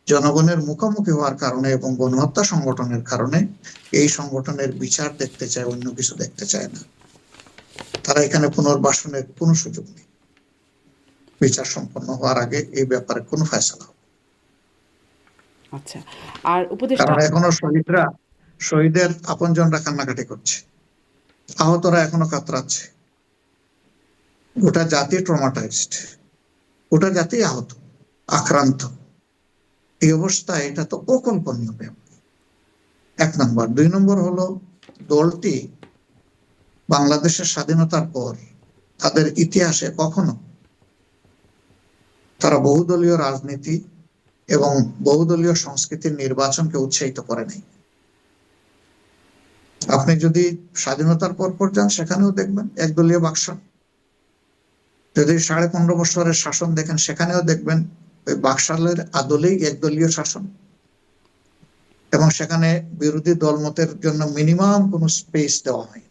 জনগণের মুখোমুখি হওয়ার কারণে এবং গণহত্যা সংগঠনের কারণে এই সংগঠনের বিচার দেখতে চায়, অন্য কিছু দেখতে চায় না। তারা এখানে পুনর্বাসনের কোনো সুযোগ নেই। বিচার সম্পন্ন হওয়ার আগে এই ব্যাপারে কোনো ফয়সালা হবে। আচ্ছা, আর উপদেষ্টা কারণ এখনো শহীদের আপনজনরা কান্নাকাটি করছে, আহতরা এখনো কাতরাচ্ছে, গোটা জাতি ট্রমাটাইজড, গোটা জাতি আহত, আক্রান্ত। এই অবস্থায় এটা তো অকল্পনীয় ব্যাপার, 1 নম্বর। 2 নম্বর হলো, দলটি বাংলাদেশের স্বাধীনতার পর তাদের ইতিহাসে কখনো তারা বহুদলীয় রাজনীতি এবং বহুদলীয় সংস্কৃতির নির্বাচনকে উৎসাহিত করে নাই। আপনি যদি স্বাধীনতার পর যান, সেখানেও দেখবেন একদলীয় বাকশাল। যদি 15.5 বছরের শাসন দেখেন, সেখানেও দেখবেন ওই বাকশালের আদলেই একদলীয় শাসন। এবং সেখানে বিরোধী দলমতের জন্য মিনিমাম কোনো স্পেস দেওয়া হয়।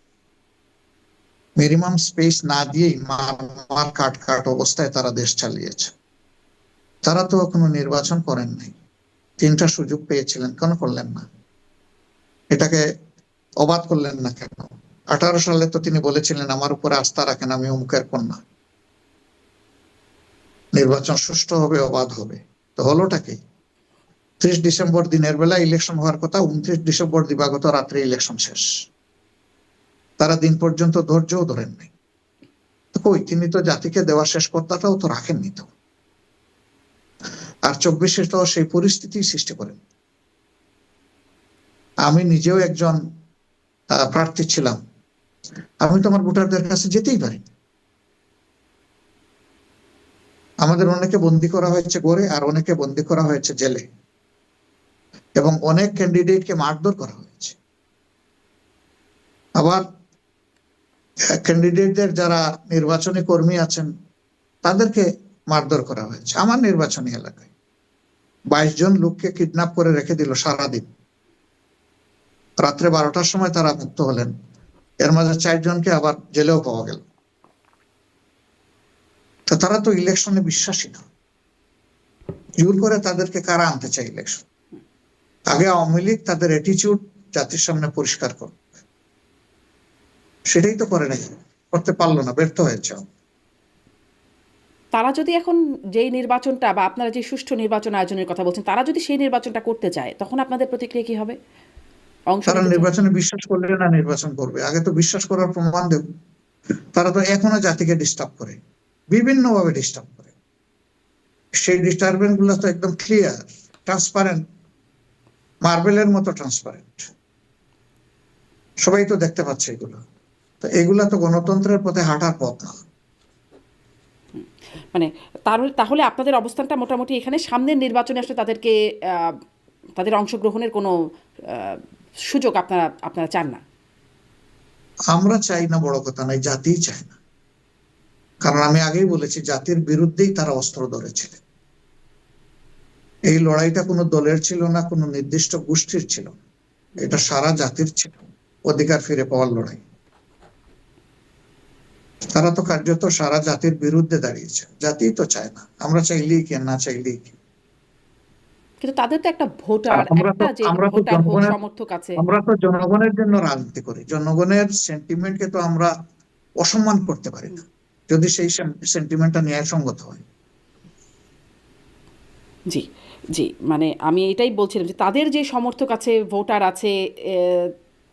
মিনিমাম স্পেস না দিয়েই মার কাট অবস্থায় তারা দেশ চালিয়েছে। তারা তো কোনো নির্বাচন করেন নাই, 3টা সুযোগ পেয়েছিলেন, কেন করলেন না? এটাকে অবাধ করলেন না কেন? 18 সালে তো তিনি বলেছিলেন আমার উপরে আস্থা রাখেন, আমি অমুকের কন্যা, নির্বাচন সুষ্ঠু হবে, অবাধ হবে। তো হলোটা কি? 30 ডিসেম্বর দিনের বেলা ইলেকশন হওয়ার কথা, 29 ডিসেম্বর দিবাগত রাত্রে ইলেকশন শেষ। তারা দিন পর্যন্ত ধৈর্যও ধরেন নাই। কই, তিনি তো জাতিকে দেওয়া শেষ কথাটাও তো রাখেননি তো। আর 24-এ তো সেই পরিস্থিতি সৃষ্টি করেন। আমি নিজেও একজন প্রার্থী ছিলাম, আমি তো আমার ভোটারদের কাছে যেতেই পারি। আমাদের অনেকে বন্দী করা হয়েছে গড়ে, আর অনেকে বন্দী করা হয়েছে জেলে, এবং অনেক ক্যান্ডিডেটকে মারধর করা হয়েছে। আবার ক্যান্ডিডেটদের যারা নির্বাচনী কর্মী আছেন তাদেরকে মারধর করা হয়েছে। আমার নির্বাচনী এলাকায় 22 জন লোককে কিডন্যাপ করে রেখে দিল সারাদিন। রাত্রে 12টার সময় তারা মুক্ত হলেন, এর মাঝে 4 জনকে আবার জেলেও পাওয়া গেল। তো তারা তো ইলেকশনে বিশ্বাসী না। জোর করে তাদেরকে কারা আনতে চায় ইলেকশন? আগে আওয়ামী লীগ তাদের অ্যাটিটিউড জাতির সামনে পরিষ্কার করবে, সেটাই তো করে নাই, করতে পারলো না, ব্যর্থ হয়েছে। তারা যদি এখন যেই নির্বাচনটা বা আপনারা যে সুষ্ঠু নির্বাচন আয়োজনের কথা বলছেন, তারা যদি সেই নির্বাচনটা করতে চায়, তখন আপনাদের প্রতিক্রিয়া কি হবে? অংশ তারা নিতে চায়? নির্বাচনে বিশ্বাস করলে না নির্বাচন করবে? আগে তো বিশ্বাস করার প্রমাণ দেব। তারা তো এখনো জাতিকে ডিস্টার্ব করে, বিভিন্ন ভাবে ডিস্টার্ব করে। সেই ডিস্টারবেন্স গুলো তো একদম ক্লিয়ার, ট্রান্সপারেন্ট, মার্বেলের মতো ট্রান্সপারেন্ট, সবাই তো দেখতে পাচ্ছে এগুলো। তো এগুলা তো গণতন্ত্রের পথে হাঁটার পথ না। মানে তাহলে আপনাদের অবস্থানটা মোটামুটি এখানে সামনের নির্বাচনে আসলে তাদেরকে তাদের অংশগ্রহণের কোনো সুযোগ আপনারা চান না? আমরা চাই না বড় কথা নাই, জাতিই চায় না। কারণ আমি আগেই বলেছি, জাতির বিরুদ্ধেই তারা অস্ত্র ধরেছিলেন। এই লড়াইটা কোনো দলের ছিল না, কোনো নির্দিষ্ট গোষ্ঠীর ছিল না, এটা সারা জাতির ছিল, অধিকার ফিরে পাওয়ার লড়াই। তারা তো কার্যত সারা জাতির বিরুদ্ধে দাঁড়িয়েছে, জাতি তো চায় না। আমরা চাইলেই কি, না চাইলেই কি। কিন্তু তাদের তো একটা ভোটার, আমরা তো একটা যে আমরা তো ভোটার হোক, জনগণের সমর্থক আছে। আমরা তো জনগণের জন্য রাজনীতি করি। জনগণের সেন্টিমেন্টকে তো আমরা অসম্মান করতে পারি না, যদি সেই সেন্টিমেন্টটা ন্যায়সঙ্গত হয়। জি, জি, মানে আমি এটাই বলছিলাম যে তাদের যে সমর্থক আছে, ভোটার আছে,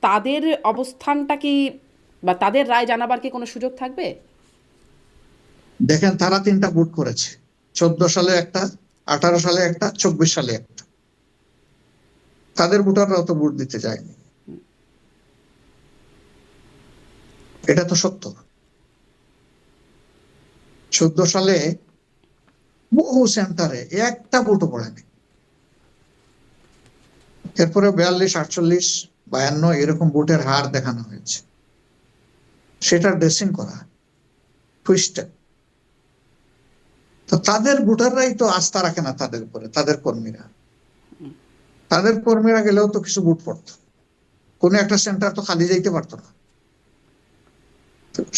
তাদের অবস্থানটা কি বা তাদের রায় জানাবার কি কোনো সুযোগ থাকবে? দেখেন, তারা 3টা ভোট করেছে, 14 সালে একটা, 18 সালে একটা, 24 সালে একটা। তাদের ভোটাররাও তো ভোট দিতে যায়নি, এটা তো সত্য। 14 সালে বহু সেন্টারে একটা ভোটও পড়েনি। এরপরে 42, 48, 52 এরকম ভোটের হার দেখানো হয়েছে, সেটা ড্রেসিং করা, টুইস্টেড। তো তাদের ভোটাররাই তো আস্থা রাখে না তাদের উপরে, তাদের কর্মীরা গেলেও তো কিছু ভোট পড়তো, কোন একটা সেন্টার তো খালি যাইতে পারতো না।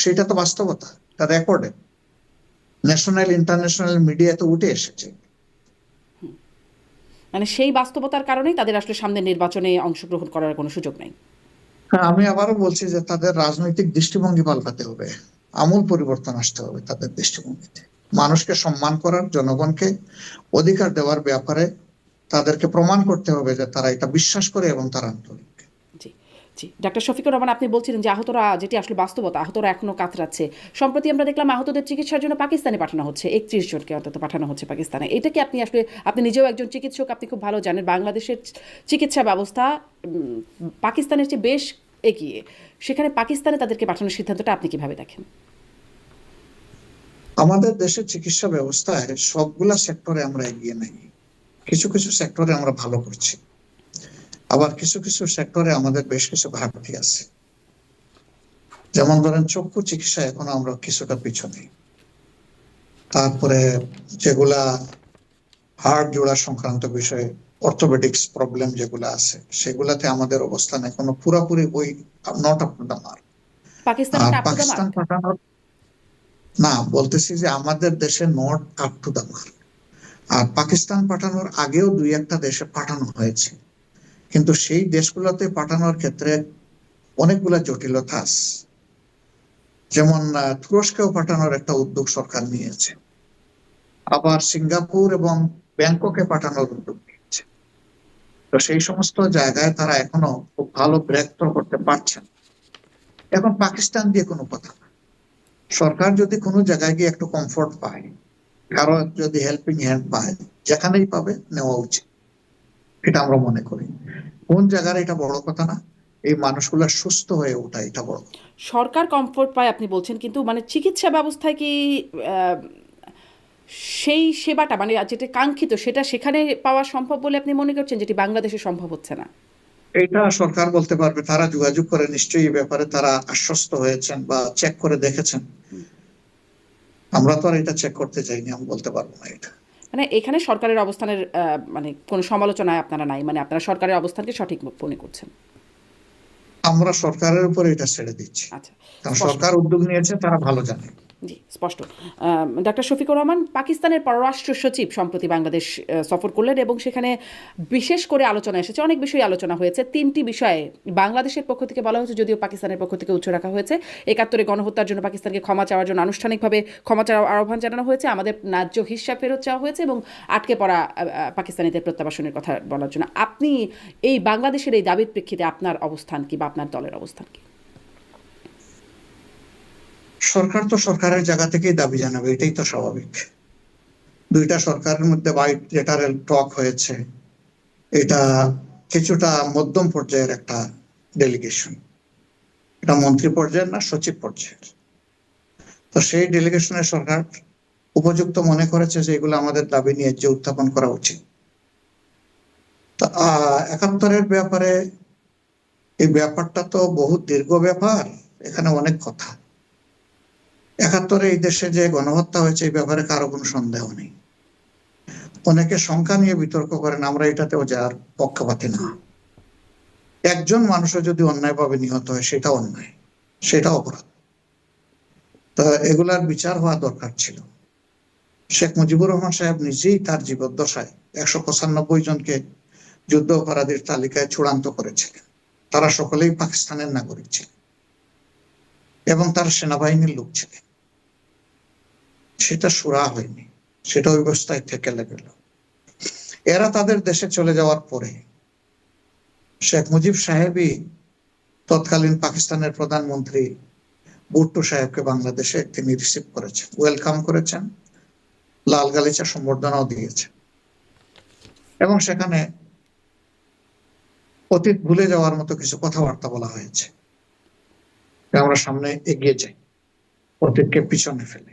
সেটা তো বাস্তবতা, তা রেকর্ডে ন্যাশনাল ইন্টারন্যাশনাল মিডিয়াতে উঠে এসেছে। মানে সেই বাস্তবতার কারণেই তাদের আসলে সামনের নির্বাচনে অংশগ্রহণ করার কোনো সুযোগ নাই। আমি আবারও বলছি যে তাদের রাজনৈতিক দৃষ্টিভঙ্গি পাল্টাতে হবে, আমূল পরিবর্তন আসতে হবে তাদের দৃষ্টিভঙ্গিতে। মানুষকে সম্মান করার, জনগণকে অধিকার দেওয়ার ব্যাপারে তাদেরকে প্রমাণ করতে হবে যে তারা এটা বিশ্বাস করে এবং তারা আন্তরিক। জি, জি, ডাক্তার শফিকুর রহমান, আপনি বলছিলেন যে আহতরা, যেটি আসলে বাস্তবতা, আহতরা এখনো কাতরাচ্ছে। সম্প্রতি আমরা দেখলাম আহতদের চিকিৎসার জন্য পাকিস্তানে পাঠানো হচ্ছে, 31 জনকে অন্তত পাঠানো হচ্ছে পাকিস্তানে। এটা কি আপনি নিজেও একজন চিকিৎসক, আপনি খুব ভালো জানেন বাংলাদেশের চিকিৎসা ব্যবস্থা পাকিস্তানের চেয়ে বেশ এগিয়ে। সেখানে পাকিস্তানে তাদেরকে পাঠানোর সিদ্ধান্তটা আপনি কিভাবে দেখেন? আমাদের দেশের চিকিৎসা ব্যবস্থায় সবগুলা সেক্টরে আমরা এগিয়ে নাই। কিছু কিছু সেক্টরে আমরা ভালো করছি, আবার কিছু কিছু সেক্টরে আমাদের বেশ কিছু ঘাটতি আছে। যেমন ধরেন, চক্ষু চিকিৎসা এখনো আমরা কিছুটা পিছনে। তারপরে যেগুলা হাড় জোড়া সংক্রান্ত বিষয়ে, অর্থোপেডিক্স প্রবলেম যেগুলো আছে, সেগুলাতে আমাদের অবস্থান এখনো পুরাপুরি ওই not up to the mark. Pakistan আর up to the Pakistan mark? পাঠানোর, না, বলতেছি যে আমাদের দেশে not up to the mark. আর পাকিস্তান পাঠানোর আগেও 2-1টা দেশে পাঠানো হয়েছে, কিন্তু সেই দেশগুলোতে পাঠানোর ক্ষেত্রে অনেকগুলা জটিলতা আছে। যেমন তুরস্কেও পাঠানোর একটা উদ্যোগ সরকার নিয়েছে, আবার সিঙ্গাপুর এবং ব্যাংককে পাঠানোর উদ্যোগ নিয়েছে। তো সেই সমস্ত জায়গায় তারা এখনো খুব ভালো ব্রেক থ্রু করতে পারছেন। এখন পাকিস্তান দিয়ে কোনো কথা না। সরকার যদি কোনো জায়গায় গিয়ে একটু কমফোর্ট পায়, কারো যদি হেল্পিং হ্যান্ড পায়, যেখানেই পাবে নেওয়া উচিত, এটা আমরা মনে করি। কোন জায়গার এটা বড় কথা না, এই মানুষগুলা সুস্থ হয়ে ওঠা এটা বড় কথা। সরকার কমফোর্ট পায় আপনি বলছেন, কিন্তু মানে চিকিৎসা ব্যবস্থায় কি আহ, সেই সেবাটা মানে যেটা কাঙ্ক্ষিত সেটা সেখানে পাওয়া সম্ভব বলে আপনি মনে করছেন, যেটি বাংলাদেশে সম্ভব হচ্ছে না? এটা সরকার বলতে পারবে, তারা যোগাযোগ করে নিশ্চয়ই এই ব্যাপারে তারা আশ্বস্ত হয়েছেন বা চেক করে দেখেছেন। আমরা তো আর এটা চেক করতে চাইনি, আমি বলতে পারবো না এটা। মানে এখানে সরকারের অবস্থানের মানে কোনো সমালোচনায় আপনারা নাই, মানে আপনারা সরকারের অবস্থানকে সঠিক মনে করছেন? আমরা সরকারের উপরে এটা ছেড়ে দিচ্ছি, আচ্ছা, কারণ স্পষ্ট। সরকার উদ্যোগ নিয়েছে, তারা ভালো জানে। জি, স্পষ্ট। ডাক্তার শফিকুর রহমান, পাকিস্তানের পররাষ্ট্র সচিব সম্প্রতি বাংলাদেশ সফর করলেন এবং সেখানে বিশেষ করে আলোচনা এসেছে, অনেক বিষয়ে আলোচনা হয়েছে। 3টি বিষয়ে বাংলাদেশের পক্ষ থেকে বলা হয়েছে, যদিও পাকিস্তানের পক্ষ থেকে উচ্চ রাখা হয়েছে। 71-এ গণহত্যার জন্য পাকিস্তানকে ক্ষমা চাওয়ার জন্য আনুষ্ঠানিকভাবে ক্ষমা চাওয়ার আহ্বান জানানো হয়েছে, আমাদের ন্যায্য হিস্যা ফেরত চাওয়া হয়েছে এবং আটকে পড়া পাকিস্তানিদের প্রত্যাবাসনের কথা বলার জন্য। আপনি এই বাংলাদেশের এই দাবির প্রেক্ষিতে আপনার অবস্থান কি বা আপনার দলের অবস্থান কি? সরকার তো সরকারের জায়গা থেকেই দাবি জানাবে, এটাই তো স্বাভাবিক। দুইটা সরকারের মধ্যে বাইলেটারাল টক হয়েছে, এটা কিছুটা মধ্যম পর্যায়ের একটা ডেলিগেশন, এটা মন্ত্রী পর্যায়ের না, সচিব পর্যায়ের। তো সেই ডেলিগেশনের সরকার উপযুক্ত মনে করেছে যে এগুলো আমাদের দাবি নিয়ে যে উত্থাপন করা উচিত। তা 71-এর ব্যাপারে, এই ব্যাপারটা তো বহু দীর্ঘ ব্যাপার, এখানে অনেক কথা। 71-এ এই দেশে যে গণহত্যা হয়েছে এই ব্যাপারে কারো কোনো সন্দেহ নেই। অনেকে সংখ্যা নিয়ে বিতর্ক করেন, আমরা এটাতেও যার পক্ষপাতী না। একজন মানুষও যদি অন্যায়ভাবে নিহত হয় সেটা অন্যায়, সেটা অপরাধ। তা এগুলার বিচার হওয়া দরকার ছিল। শেখ মুজিবুর রহমান সাহেব নিজেই তার জীবদ্দশায় 195 জনকে যুদ্ধ অপরাধীর তালিকায় চূড়ান্ত করেছিলেন। তারা সকলেই পাকিস্তানের নাগরিক ছিলেন এবং তারা সেনাবাহিনীর লোক ছিলেন। সেটা সুরা হয়নি, সেটা ওই অবস্থায় থেকে গেল। এরা তাদের দেশে চলে যাওয়ার পরে শেখ মুজিব সাহেবই তৎকালীন পাকিস্তানের প্রধানমন্ত্রী ভুট্টো সাহেবকে বাংলাদেশে তিনি রিসিভ করেছেন, ওয়েলকাম করেছেন, লাল গালিচা সম্বর্ধনাও দিয়েছেন। এবং সেখানে অতীত ভুলে যাওয়ার মতো কিছু কথাবার্তা বলা হয়েছে, আমরা সামনে এগিয়ে যাই, অতীতকে পিছনে ফেলে।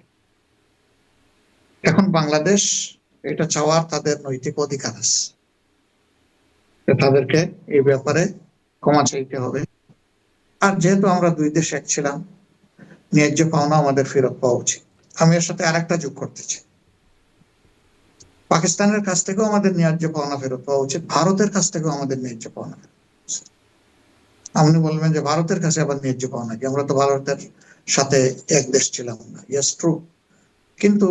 এখন বাংলাদেশ এটা চাওয়ার তাদের নৈতিক অধিকার আছে, তাদেরকে এই ব্যাপারে ক্ষমা চাইতে হবে। আর যেহেতু আমরা দুই দেশ এক ছিলাম, ন্যায্য পাওনা আমাদের ফেরত পাওয়া উচিত। আমি এর সাথে আরেকটা যোগ করতে চাই, পাকিস্তানের কাছ থেকেও আমাদের ন্যায্য পাওনা ফেরত পাওয়া উচিত, ভারতের কাছ থেকেও আমাদের ন্যায্য পাওনা ফেরত পাওয়া উচিত। আপনি বলবেন যে ভারতের কাছে আবার ন্যায্য পাওনা কি, আমরা তো ভারতের সাথে এক দেশ ছিলাম না। Yes, true. কিন্তু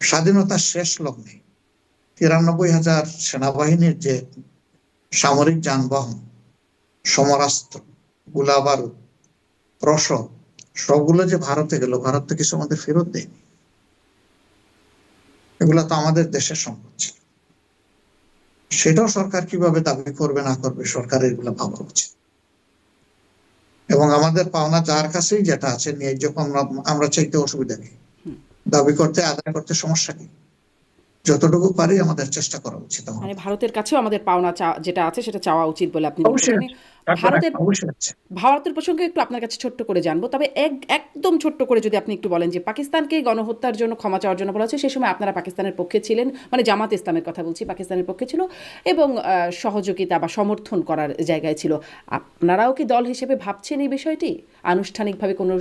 স্বাধীনতার শেষ লগ্নে 93,000 সেনাবাহিনীর যে সামরিক যানবাহন, সমরাস্ত্র, গোলাবারুদ, রসদ, সবগুলো যে ভারতে গেল, ভারত তো কিছু আমাদের ফেরত দেয়নি। এগুলো তো আমাদের দেশের সম্পদ ছিল। সেটাও সরকার কিভাবে দাবি করবে না করবে, সরকারের এগুলো ভাবা উচিত। এবং আমাদের পাওনা যার কাছেই যেটা আছে ন্যায্য পাওনা, আমরা চাইতে অসুবিধা নেই, দাবি করতে আদায় করতে সমস্যা নেই, যতটুকু পারি আমাদের চেষ্টা করা উচিত। মানে ভারতের কাছেও আমাদের পাওনা যেটা আছে সেটা চাওয়া উচিত বলে আপনি অবশ্যই বলছেন। ভারতের অবশ্যই আছে। ভারতের প্রসঙ্গে একটু আপনার কাছে ছোট্ট করে জানবো, তবে একদম ছোট্ট করে যদি আপনি একটু বলেন যে পাকিস্তানকে গণহত্যার জন্য ক্ষমা চাওয়ার জন্য বলা হচ্ছে, সেই সময় আপনারা পাকিস্তানের পক্ষে ছিলেন, মানে জামাত ইসলামের কথা বলছি, পাকিস্তানের পক্ষে ছিল এবং সহযোগিতা বা সমর্থন করার জায়গায় ছিল। আপনারাও কি দল হিসেবে ভাবছেন এই বিষয়টি, আনুষ্ঠানিকভাবে কোনো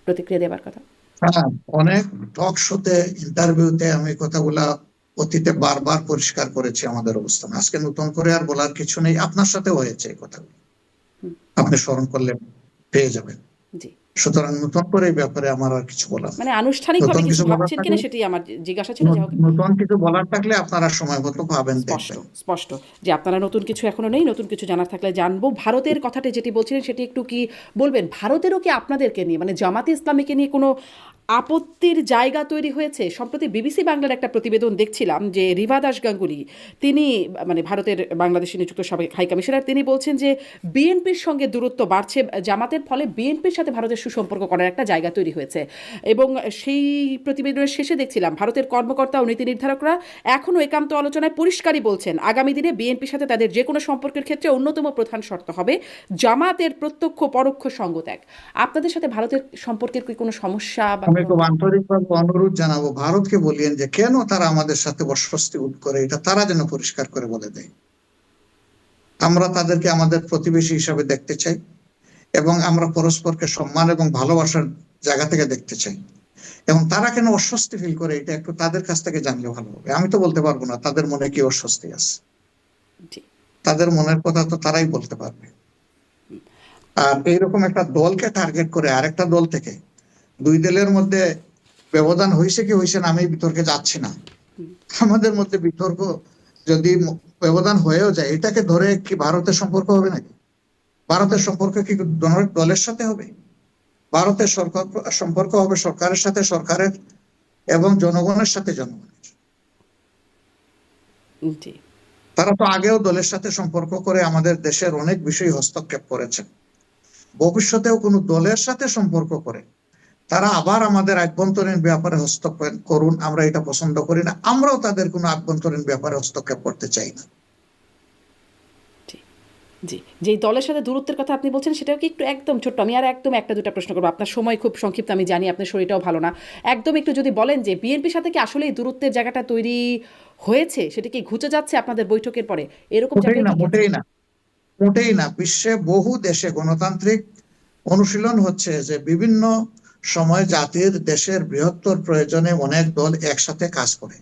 প্রতিক্রিয়া দেওয়ার কথা? হ্যাঁ, অনেক টক শোতে, ইন্টারভিউতে আমি কথাগুলা অতীতে বারবার পরিষ্কার করেছি আমাদের অবস্থান। আজকে নতুন করে আর বলার কিছু নেই, আপনার সাথে হয়েছে এই কথাগুলো, আপনি স্মরণ করলে পেয়ে যাবেন। জি। সুতরাং নতুন করে এই ব্যাপারে আমার আর কিছু বলার নেই। মানে আনুষ্ঠানিকভাবে নতুন কিছু কিছু বলার ভাবছেন কিনা থাকলে সেটাই আমার জিজ্ঞাসা ছিল। যাই হোক, নতুন কিছু বলার থাকলে আপনারা সময় মতো পাবেন, স্পষ্ট দেখবেন। স্পষ্ট যে আপনারা নতুন কিছু এখনো নেই, নতুন কিছু জানার থাকলে জানবো। ভারতের কথাটা যেটি বলছিলেন সেটি একটু কি বলবেন? ভারতেরও কি আপনাদেরকে নিয়ে, মানে জামাতে ইসলামীকে নিয়ে কোনো আপত্তির জায়গা তৈরি হয়েছে? সম্প্রতি বিবিসি বাংলার একটা প্রতিবেদন দেখছিলাম যে রিভা দাস গাঙ্গুলি, তিনি মানে ভারতের বাংলাদেশে নিযুক্ত সাবেক হাই কমিশনার, তিনি বলছেন যে বিএনপির সঙ্গে দূরত্ব বাড়ছে জামাতের, ফলে বিএনপির সাথে ভারতের সুসম্পর্ক করার একটা জায়গা তৈরি হয়েছে। এবং সেই প্রতিবেদনের শেষে দেখছিলাম ভারতের কর্মকর্তা ও নীতি নির্ধারকরা এখনও একান্ত আলোচনায় পরিষ্কারই বলছেন আগামী দিনে বিএনপির সাথে তাদের যে কোনো সম্পর্কের ক্ষেত্রে অন্যতম প্রধান শর্ত হবে জামাতের প্রত্যক্ষ পরোক্ষ সঙ্গ ত্যাগ। আপনাদের সাথে ভারতের সম্পর্কের কি কোনো সমস্যা বা আমি খুব আন্তরিকভাবে অনুরোধ জানাবো, ভারতকে বলিয়েন যে কেন তারা আমাদের সাথে অস্বস্তি বোধ করে, এটা তারা যেন পরিষ্কার করে বলে দেয়। আমরা তাদেরকে আমাদের প্রতিবেশী হিসাবে দেখতে চাই এবং আমরা পরস্পরকে সম্মান এবং ভালোবাসার জায়গা থেকে দেখতে চাই। এবং তারা কেন অস্বস্তি ফিল করে, এটা একটু তাদের কাছ থেকে জানলে ভালো হবে। আমি তো বলতে পারবো না তাদের মনে কি অস্বস্তি আছে, জি, তাদের মনের কথা তো তারাই বলতে পারবে। আর এইরকম একটা দলকে টার্গেট করে আরেকটা দল থেকে, দুই দলের মধ্যে ব্যবধান হয়েছে কি হয়েছে না আমি বিতর্কে যাচ্ছি না। আমাদের মধ্যে বিতর্ক যদি ব্যবধান হয়েও যায়, এটাকে ধরে কি ভারতের সম্পর্ক হবে নাকি? ভারতের সম্পর্ক কি দলের সাথে হবে? ভারতের সরকার সম্পর্ক হবে সরকারের সাথে সরকারের এবং জনগণের সাথে জনগণের। জি, তারা তো আগেও দলের সাথে সম্পর্ক করে আমাদের দেশের অনেক বিষয় হস্তক্ষেপ করেছেন। ভবিষ্যতেও কোনো দলের সাথে সম্পর্ক করে তারা আবার আমাদের আভ্যন্তরীণ ব্যাপারে হস্তক্ষেপ করুন, আমরা এটা পছন্দ করি না। আমরাও তাদের কোনো আভ্যন্তরীণ ব্যাপারে হস্তক্ষেপ করতে চাই না। জি, জি। যেই দলের সাথে দূরত্বের কথা আপনি বলছেন সেটাও কি একটু একদম ছোট্ট, আমি আর একদম একটা দুটা প্রশ্ন করবো, আপনার সময় খুব সংক্ষিপ্ত, আমি জানি আপনার শরীরটাও ভালো না। একদম একটু যদি বলেন যে বিএনপির সাথে কি আসলে এই দূরত্বের জায়গাটা তৈরি হয়েছে, সেটা কি ঘুচে যাচ্ছে আপনাদের বৈঠকের পরে, এরকম মোটেই জায়গায় না, কি গেছে? মোটেই না, মোটেই না। বিশ্বে বহু দেশে গণতান্ত্রিক অনুশীলন হচ্ছে যে বিভিন্ন সময় জাতির দেশের বৃহত্তর প্রয়োজনে অনেক দল একসাথে কাজ করে,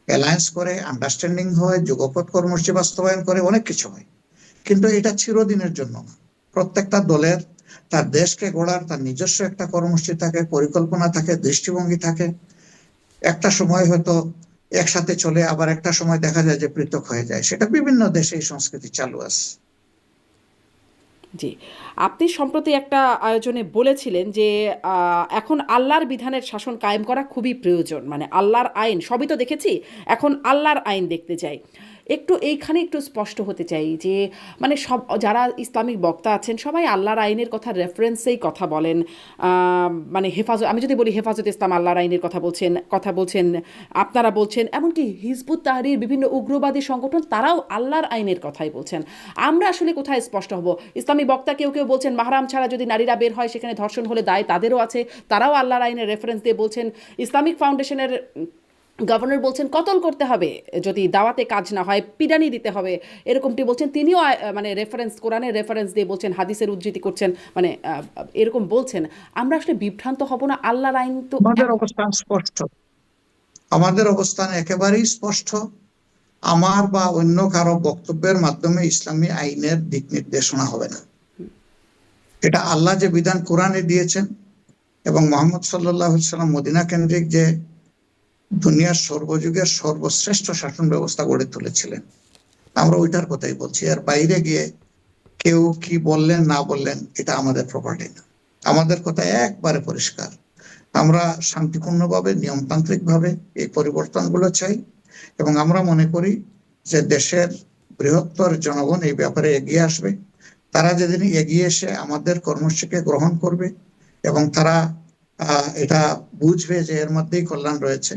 অ্যালায়েন্স করে, আন্ডারস্ট্যান্ডিং হয়, যুগপৎ কর্মসূচি বাস্তবায়ন করে, অনেক কিছু হয়। কিন্তু এটা চিরদিনের জন্য না। প্রত্যেকটা দলের তার দেশকে গড়ার তার নিজস্ব একটা কর্মসূচি থাকে, পরিকল্পনা থাকে, দৃষ্টিভঙ্গি থাকে। একটা সময় হয়তো একসাথে চলে, আবার একটা সময় দেখা যায় যে পৃথক হয়ে যায়। সেটা বিভিন্ন দেশে এই সংস্কৃতি চালু আছে। জি, আপনি সম্প্রতি একটা আয়োজনে বলেছিলেন যে এখন আল্লাহর বিধানের শাসন কায়েম করা খুবই প্রয়োজন, মানে আল্লাহর আইন সবই তো দেখেছি, এখন আল্লাহর আইন দেখতে চাই। একটু এইখানে একটু স্পষ্ট হতে চাই যে মানে সব যারা ইসলামিক বক্তা আছেন সবাই আল্লাহর আইনের কথা রেফারেন্সেই কথা বলেন। মানে হেফাজত, আমি যদি বলি হেফাজত ইসলাম আল্লাহর আইনের কথা বলছেন আপনারা বলছেন, এমনকি হিজবুত তাহরির বিভিন্ন উগ্রবাদী সংগঠন তারাও আল্লাহর আইনের কথাই বলছেন। আমরা আসলে কোথায় স্পষ্ট হব? ইসলামী বক্তা কেউ কেউ বলছেন মাহরাম ছাড়া যদি নারীরা বের হয় সেখানে ধর্ষণ হলে দায় তাদেরও আছে, তারাও আল্লাহর আইনের রেফারেন্স দিয়ে বলছেন। ইসলামিক ফাউন্ডেশনের গভর্নর বলছেন কতল করতে হবে, যদি দাওয়াতে কাজ না হয় পিডানি দিতে হবে, এরকমটি বলছেন। তিনিও মানে রেফারেন্স, কোরআনের রেফারেন্স দিয়ে বলছেন, হাদিসের উদ্ধৃতি করছেন, মানে এরকম বলছেন। আমরা আসলে বিভ্রান্ত হব না? আল্লাহর আইন তো আমাদের অবস্থান স্পষ্ট, আমাদের অবস্থান একেবারেই স্পষ্ট। আমার বা অন্য কারো বক্তব্যের মাধ্যমে ইসলামী আইনের দিক নির্দেশনা হবে না। এটা আল্লাহ যে বিধান কোরআনে দিয়েছেন এবং মোহাম্মদ সাল্লাল্লাহু আলাইহি সাল্লাম মদিনা কেন্দ্রিক যে দুনিয়ার সর্বযুগের সর্বশ্রেষ্ঠ শাসন ব্যবস্থা গড়ে তুলেছিলেন, আমরা ওইটার কথাই বলছি। এর বাইরে গিয়ে কেউ কি বললেন না বললেন এটা আমাদের প্রপার্টি না। আমাদের কথা একবারে পরিষ্কার, আমরা শান্তিপূর্ণভাবে নিয়মতান্ত্রিকভাবে এই পরিবর্তনগুলো চাই এবং আমরা মনে করি যে দেশের বৃহত্তর জনগণ এই ব্যাপারে এগিয়ে আসবে। তারা যেদিন এগিয়ে এসে আমাদের কর্মসূচিকে গ্রহণ করবে এবং তারা এটা বুঝবে যে এর মধ্যেই কল্যাণ রয়েছে,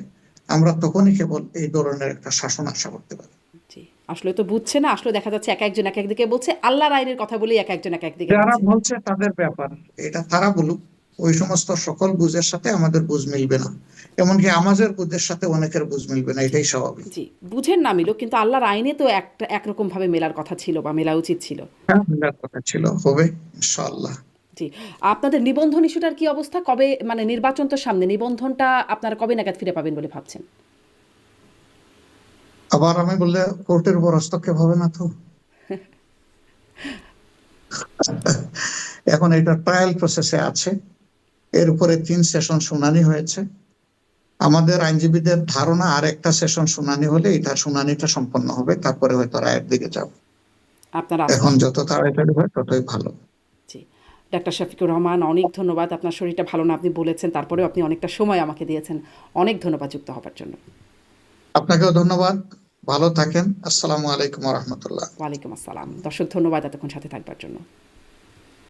আমরা তখনই কেবল এই ধরনের একটা শাসন আশা করতে পারি। জি, আসলে তো বুঝছে না, আসলে দেখা যাচ্ছে এক একজন এক একদিকে বলছে, আল্লাহর আইনের কথা বলেই এক একজন এক একদিকে যারা বলছে। বলছে তাদের ব্যাপার, এটা তারা বলুক। ওই সমস্ত সকল বুঝের সাথে আমাদের বুঝ মিলবে না, এমনকি আমাদের বুঝের সাথে অনেকের বুঝ মিলবে না, এটাই স্বাভাবিক। জি, বুঝেন না মিলুক, কিন্তু আল্লাহর আইনে তো একটা একরকম ভাবে মেলার কথা ছিল বা মেলা উচিত ছিল। হ্যাঁ, মিলার কথা ছিল, হবে ইনশাআল্লাহ। জি, আপনাদের নিবন্ধন ইস্যুটার কি অবস্থা? কবে, মানে নির্বাচন তো সামনে, নিবন্ধনটা আপনারা কবে নাগাদ ফিরে পাবেন বলে ভাবছেন? আবার আমি বললে কোর্টের উপর হস্তক্ষেপ হবে না তো? এখন এটা ট্রায়াল প্রসেসে আছে। এর উপরে 3 সেশন শুনানি হয়েছে। আমাদের আইনজীবীদের ধারণা আর একটা সেশন শুনানি হলে এটা শুনানিটা সম্পন্ন হবে, তারপরে হয়তো রায়ের দিকে যাব। আপনার এখন যত তাড়াতাড়ি হয় ততই ভালো। জি, ডাক্তার শফিকুর রহমান, অনেক ধন্যবাদ। আপনার শরীরটা ভালো না, আপনি বলেছেন, তারপরেও আপনি অনেকটা সময় আমাকে দিয়েছেন। অনেক ধন্যবাদ যুক্ত হবার জন্য। আপনাকেও ধন্যবাদ। ভালো থাকেন। আসসালামু আলাইকুম ওয়া রাহমাতুল্লাহ। ওয়ালাইকুম আসসালাম। দর্শক, ধন্যবাদ এতক্ষণ সাথে থাকবার জন্য।